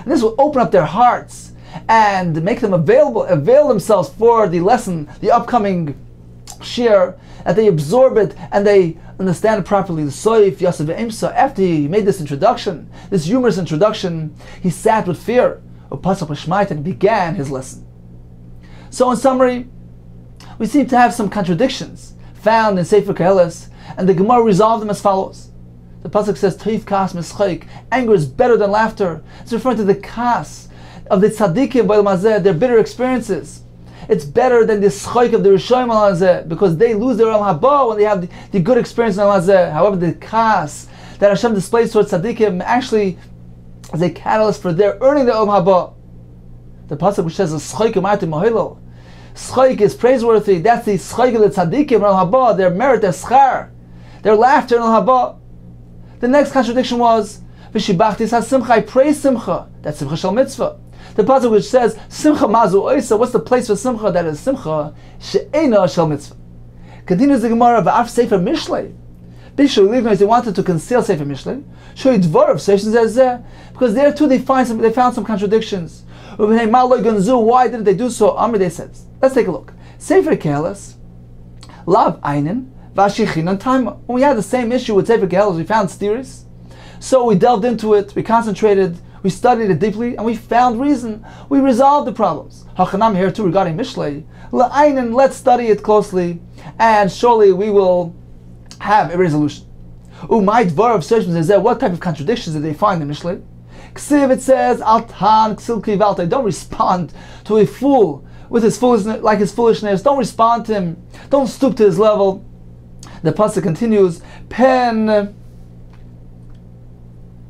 S2: And this will open up their hearts and make them avail themselves for the lesson, the upcoming shiur, that they absorb it and they understand it properly. The Soif Yosef Ve'emsa, after he made this introduction, this humorous introduction, he sat with fear, and began his lesson. So in summary, we seem to have some contradictions found in Sefer Koheles, and the Gemara resolved them as follows. The pasuk says, "Toiv kas mischaik." Anger is better than laughter. It's referring to the kas of the tzaddikim b'olam hazeh, their bitter experiences. It's better than the schaik of the rishonim b'olam hazeh, because they lose their olam haba when they have the good experience in olam hazeh. However, the kas that Hashem displays towards tzaddikim actually is a catalyst for their earning their olam haba. The pasuk which says, "Schaik u'marti mohilo." Schaik is praiseworthy. That's the schaik of the tzaddikim olam haba, their merit, their schar, their laughter in olam haba. The next contradiction was, "V'shibachtis ha-simcha," I praise simcha. That's simcha shel mitzvah. The pasuk which says, "Simcha mazu oisa," what's the place for simcha? That is simcha she'ena shel mitzvah. Continues the Gemara, "V'af sefer mishlei." Bishul Livnois, they wanted to conceal sefer mishlei. Shoy dvar of seishon zeh, because there too they found some contradictions. Why didn't they do so? Amri, they said. Let's take a look. Sefer Koheles, lav einin. When we had the same issue with Sefer Koheles, we found steers. So we delved into it, we concentrated, we studied it deeply, and we found reason. We resolved the problems. Hachanam here too regarding Mishlei. La'aynin, let's study it closely, and surely we will have a resolution. Umay dvar of seishon zeh, what type of contradictions did they find in Mishlei? Ksiv, it says, Altan ksil kivalta, don't respond to a fool with his foolishness, like his foolishness. Don't respond to him. Don't stoop to his level. The pasuk continues, Pen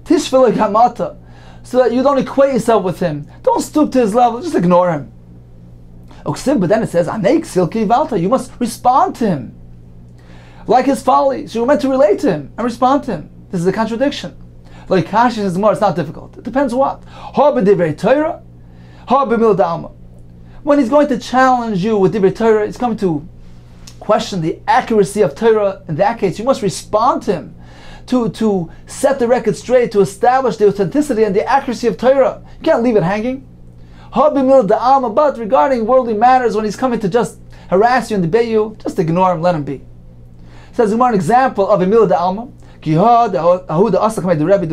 S2: tishvele kamata, so that you don't equate yourself with him. Don't stoop to his level, just ignore him. But then it says, Aneik silki valta, you must respond to him. Like his folly, so you're meant to relate to him and respond to him. This is a contradiction. Like Kashi says more, it's not difficult. It depends what. When he's going to challenge you with divrei Torah, he's coming to question the accuracy of Torah. In that case, you must respond to him to set the record straight, to establish the authenticity and the accuracy of Torah. You can't leave it hanging. But regarding worldly matters, when he's coming to just harass you and debate you, just ignore him, let him be. Says an example of Emil Da'alma. There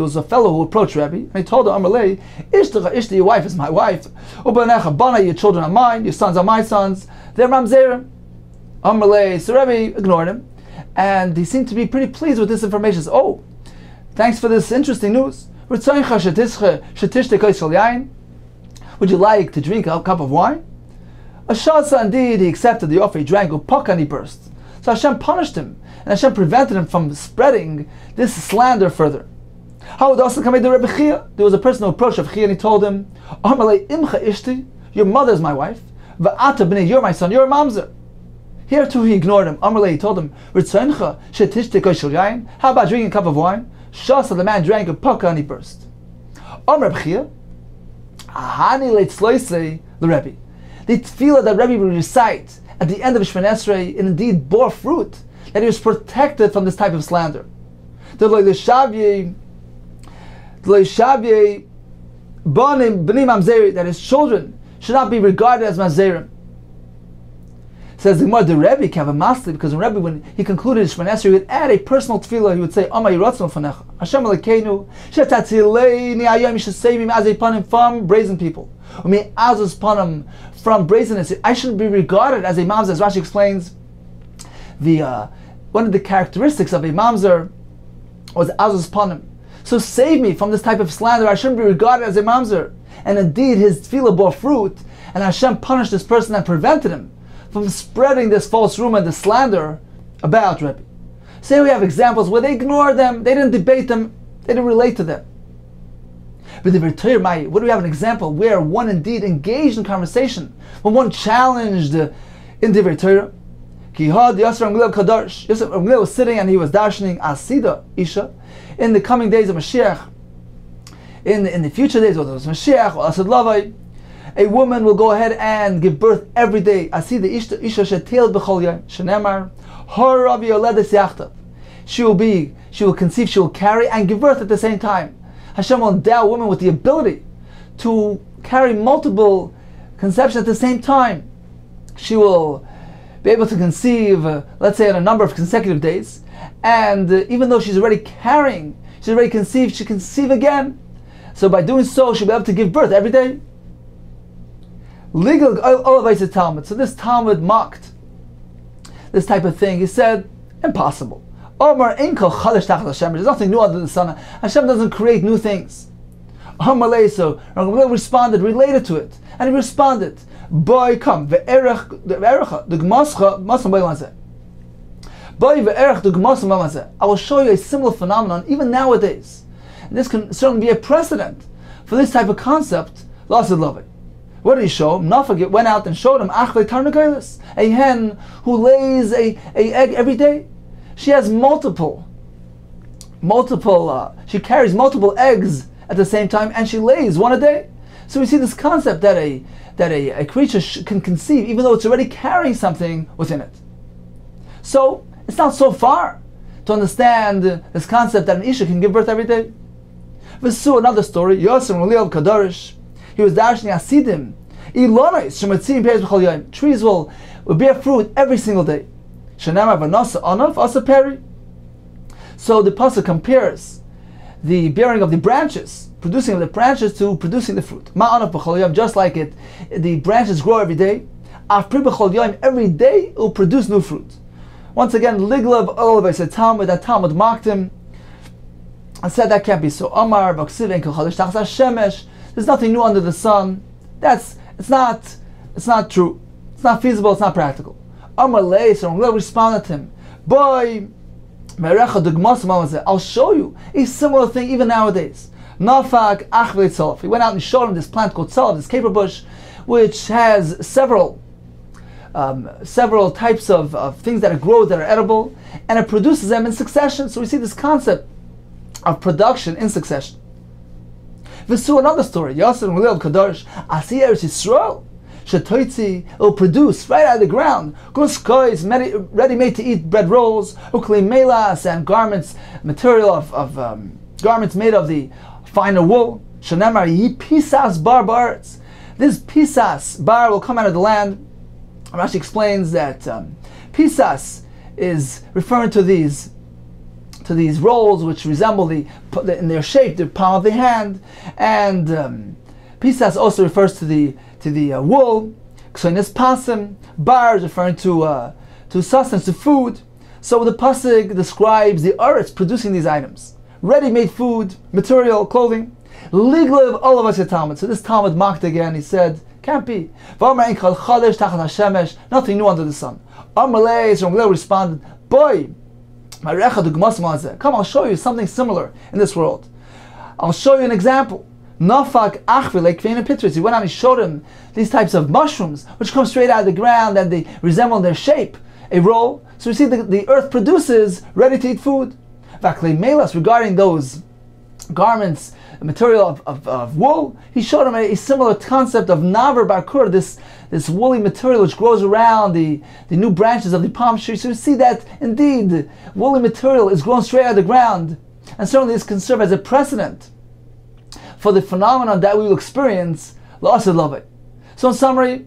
S2: was a fellow who approached Rabbi, and he told him, Ishta, your wife is my wife. Your children are mine, your sons are my sons. They're mamzerim. So Rabbi ignored him, and he seemed to be pretty pleased with this information. So, oh, thanks for this interesting news. Would you like to drink a cup of wine? Ashasa, indeed, he accepted the offer. He drank upaka and he burst. So Hashem punished him, and Hashem prevented him from spreading this slander further. How would also come to Rebbe Chia? There was a person who approached Rebbe Chia and he told him, Amalei imcha ishti, your mother is my wife, va'ata b'nei, you're my son, you're a mamzer. Here too he ignored him. Amalei, he told him, Ritzaincha shetishti koshel yain, how about drinking a cup of wine? Shasa, the man drank a puka and he burst. Rebbe Chia, ahani leitzloisei the Rebbe. The tefillah that Rebbe would recite at the end of Shemon Esrei, it indeed bore fruit, that he was protected from this type of slander. The loishavye banim b'nim mamzeri, that his children should not be regarded as mamzerim. Says the Gemara, the Rebbe can have a masli, because when Rebbe, when he concluded Shemon Esrei, he would add a personal tefillah. He would say, Ama yiratzon fanecha, Hashem Elokeinu, shetatzilei ayom, you should save me as a panim from brazen people, umi azus panim, from brazenness. I shouldn't be regarded as a mamzer. As Rashi explains, one of the characteristics of a mamzer was azus panim. So save me from this type of slander. I shouldn't be regarded as a mamzer. And indeed, his tefillah bore fruit, and Hashem punished this person and prevented him from spreading this false rumor and the slander about Rebbe. Say we have examples where they ignored them, they didn't debate them, they didn't relate to them. But the Torah, what do we have an example where one indeed engaged in conversation, when one challenged in the Torah? Kihad Yasser Amglev Kadarsh. Yasser Amglev was sitting and he was darshaning Asida Isha in the coming days of Mashiach, in the future days, whether it was Mashiach or Asad Lavai, a woman will go ahead and give birth every day. Asida Isha Shetel B'chol Yom Shenemar Hor Ravi Yoledes Yachtav. She will conceive, she will carry and give birth at the same time. Hashem will endow a woman with the ability to carry multiple conceptions at the same time. She will be able to conceive, let's say, in a number of consecutive days, and even though she's already carrying, she's already conceived, she can conceive again. So by doing so, she'll be able to give birth every day. Legal Olav Talmud. So this Talmud mocked this type of thing. He said, impossible. Omar Inko Chadash Tachas Hashem. There's nothing new under the sun. Hashem doesn't create new things. Amalei, so Rav responded, related to it, and he responded, "Boy, come ve'erach the gmascha masam b'yamazeh. Boy ve'erach the gmasam b'yamazeh. I will show you a similar phenomenon even nowadays. And this can certainly be a precedent for this type of concept. Lasad love it. What did he show him? Nafag went out and showed him achle tarnagaylis, a hen who lays a egg every day. She has multiple. She carries multiple eggs at the same time, and she lays one a day. So we see this concept that a creature can conceive, even though it's already carrying something within it. So it's not so far to understand this concept that an isha can give birth every day. V'su, another story. Yosem Roliel Kadarish. He was darshing asidim. Ilonis shematzim peiros b'chol yom. Trees will bear fruit every single day. Shenamar v'nasa anav asa peri. So the pasuk compares the bearing of the branches, producing of the branches, to producing the fruit. Ma'anav b'chol yom, just like it, the branches grow every day. Afri b'chol yom, every day it will produce new fruit. Once again, liglav olav said Talmud, that Talmud mocked him and said that can't be so. Amar b'ksiv enkel chadash tachas hashemesh. There's nothing new under the sun. It's not true. It's not feasible. It's not practical. Amar lei, so Rav responded to him, boy, I'll show you a similar thing even nowadays. Nafak achvei tzolaf. He went out and showed him this plant called tzolaf, this caper bush, which has several types of things that it grows that are edible, and it produces them in succession. So we see this concept of production in succession. V'su, another story. Yasser Mulil Kadosh Asi Eretz Yisrael Shetoitzi, it will produce right out of the ground guskois, ready-made to eat bread rolls, ukli melas, and garments, material of garments made of the finer wool. Shenemar yi pisas bar baretz. This pisas bar will come out of the land. Rashi explains that pisas is referring to these rolls which resemble in their shape the palm of the hand, and pisas also refers to the wool. Ksoines pasim, bar is referring to sustenance, to food. So the pasuk describes the eretz producing these items, ready-made food, material, clothing. Liglev all of us at Talmud. So this Talmud mocked again. He said, can't be. Nothing new under the sun. Amalei, so Kollel responded, boy, come, I'll show you something similar in this world. I'll show you an example. Nafak achvi lekvein pitris. He went on, he showed him these types of mushrooms which come straight out of the ground and they resemble their shape a roll. So we see the earth produces ready to eat food. Vaklei melas, regarding those garments, material of wool, he showed him a similar concept of naver barkur, this woolly material which grows around the new branches of the palm tree. So we see that indeed woolly material is grown straight out of the ground, and certainly this can serve as a precedent for the phenomenon that we will experience, la'asad lavei. So in summary,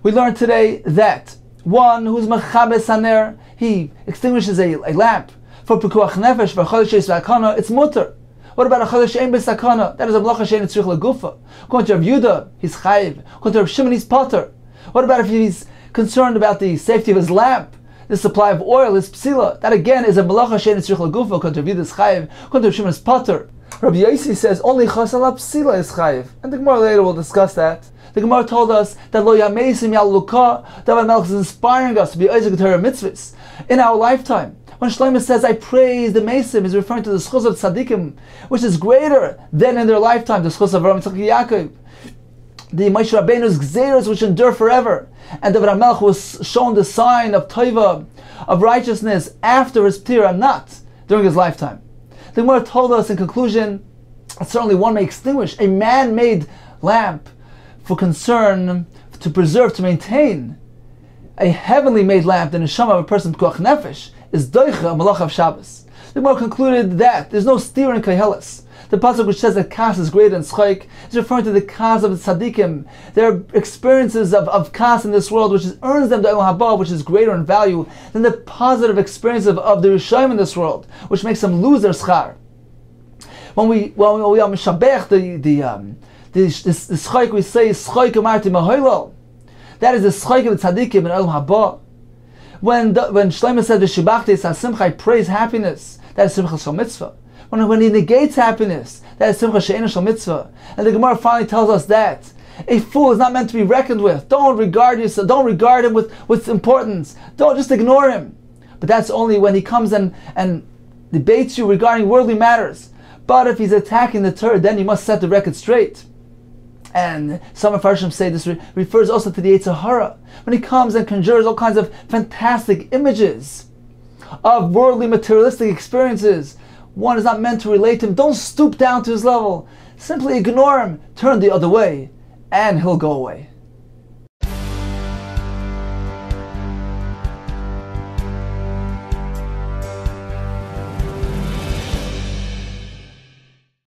S2: we learned today that one who's mechabes haner, he extinguishes a lamp for pekuach nefesh, for chodesh v'akana, it's mutter. What about a chodesh ein b'sakana? That is a malacha she'ein tzrich legufa. According to Rav Yehuda, he's chayiv. According to Rav Shimon, he's potter. What about if he's concerned about the safety of his lamp? The supply of oil is psila. That again is a malacha she'ein tzrich legufa. According to Rav Yehuda, is chayiv. According to Rav Shimon, is potter. Rabbi Yossi says only chasala psila is chayiv. And the Gemara later will discuss that. The Gemara told us that lo yamesim yal luka, David Melech is inspiring us to be Isaac Torah mitzvahs in our lifetime. When Shlomo says, I praise the Mesim, he's referring to the schus of tzaddikim, which is greater than in their lifetime, the schus of Avraham, Yitzchak, Yaakov, the Moshe Rabbeinu's gzeros which endure forever, and David HaMelech was shown the sign of taiva, of righteousness, after his ptira, not during his lifetime. The Gemara told us in conclusion that certainly one may extinguish a man-made lamp for concern, to preserve, to maintain a heavenly made lamp, the neshama of a person, pekuach nefesh, is doicha, a malach of Shabbos. The Gemara concluded that there's no steer in Koheles. The pasuk which says that kas is greater than tzchaik is referring to the kas of the tzaddikim. Their experiences of kas in this world, which earns them the olam haba, which is greater in value than the positive experience of the rishayim in this world, which makes them lose their schar. When we are mishabech the tzchaik, we say tzchaik amarti mahoilal. That is the tzchaik of the tzaddikim in olam haba. When Shlomo said the shibachtes hasimcha, I praise happiness, that is simcha shel mitzvah. When he negates happiness, that is simcha she'eina shel mitzvah. And the Gemara finally tells us that a fool is not meant to be reckoned with. Don't regard him with importance. Don't just ignore him. But that's only when he comes and debates you regarding worldly matters. But if he's attacking the Torah, then you must set the record straight. And some Mepharshim say this refers also to the Yetzer Hara. When he comes and conjures all kinds of fantastic images of worldly materialistic experiences, one is not meant to relate to him. Don't stoop down to his level. Simply ignore him, turn the other way, and he'll go away.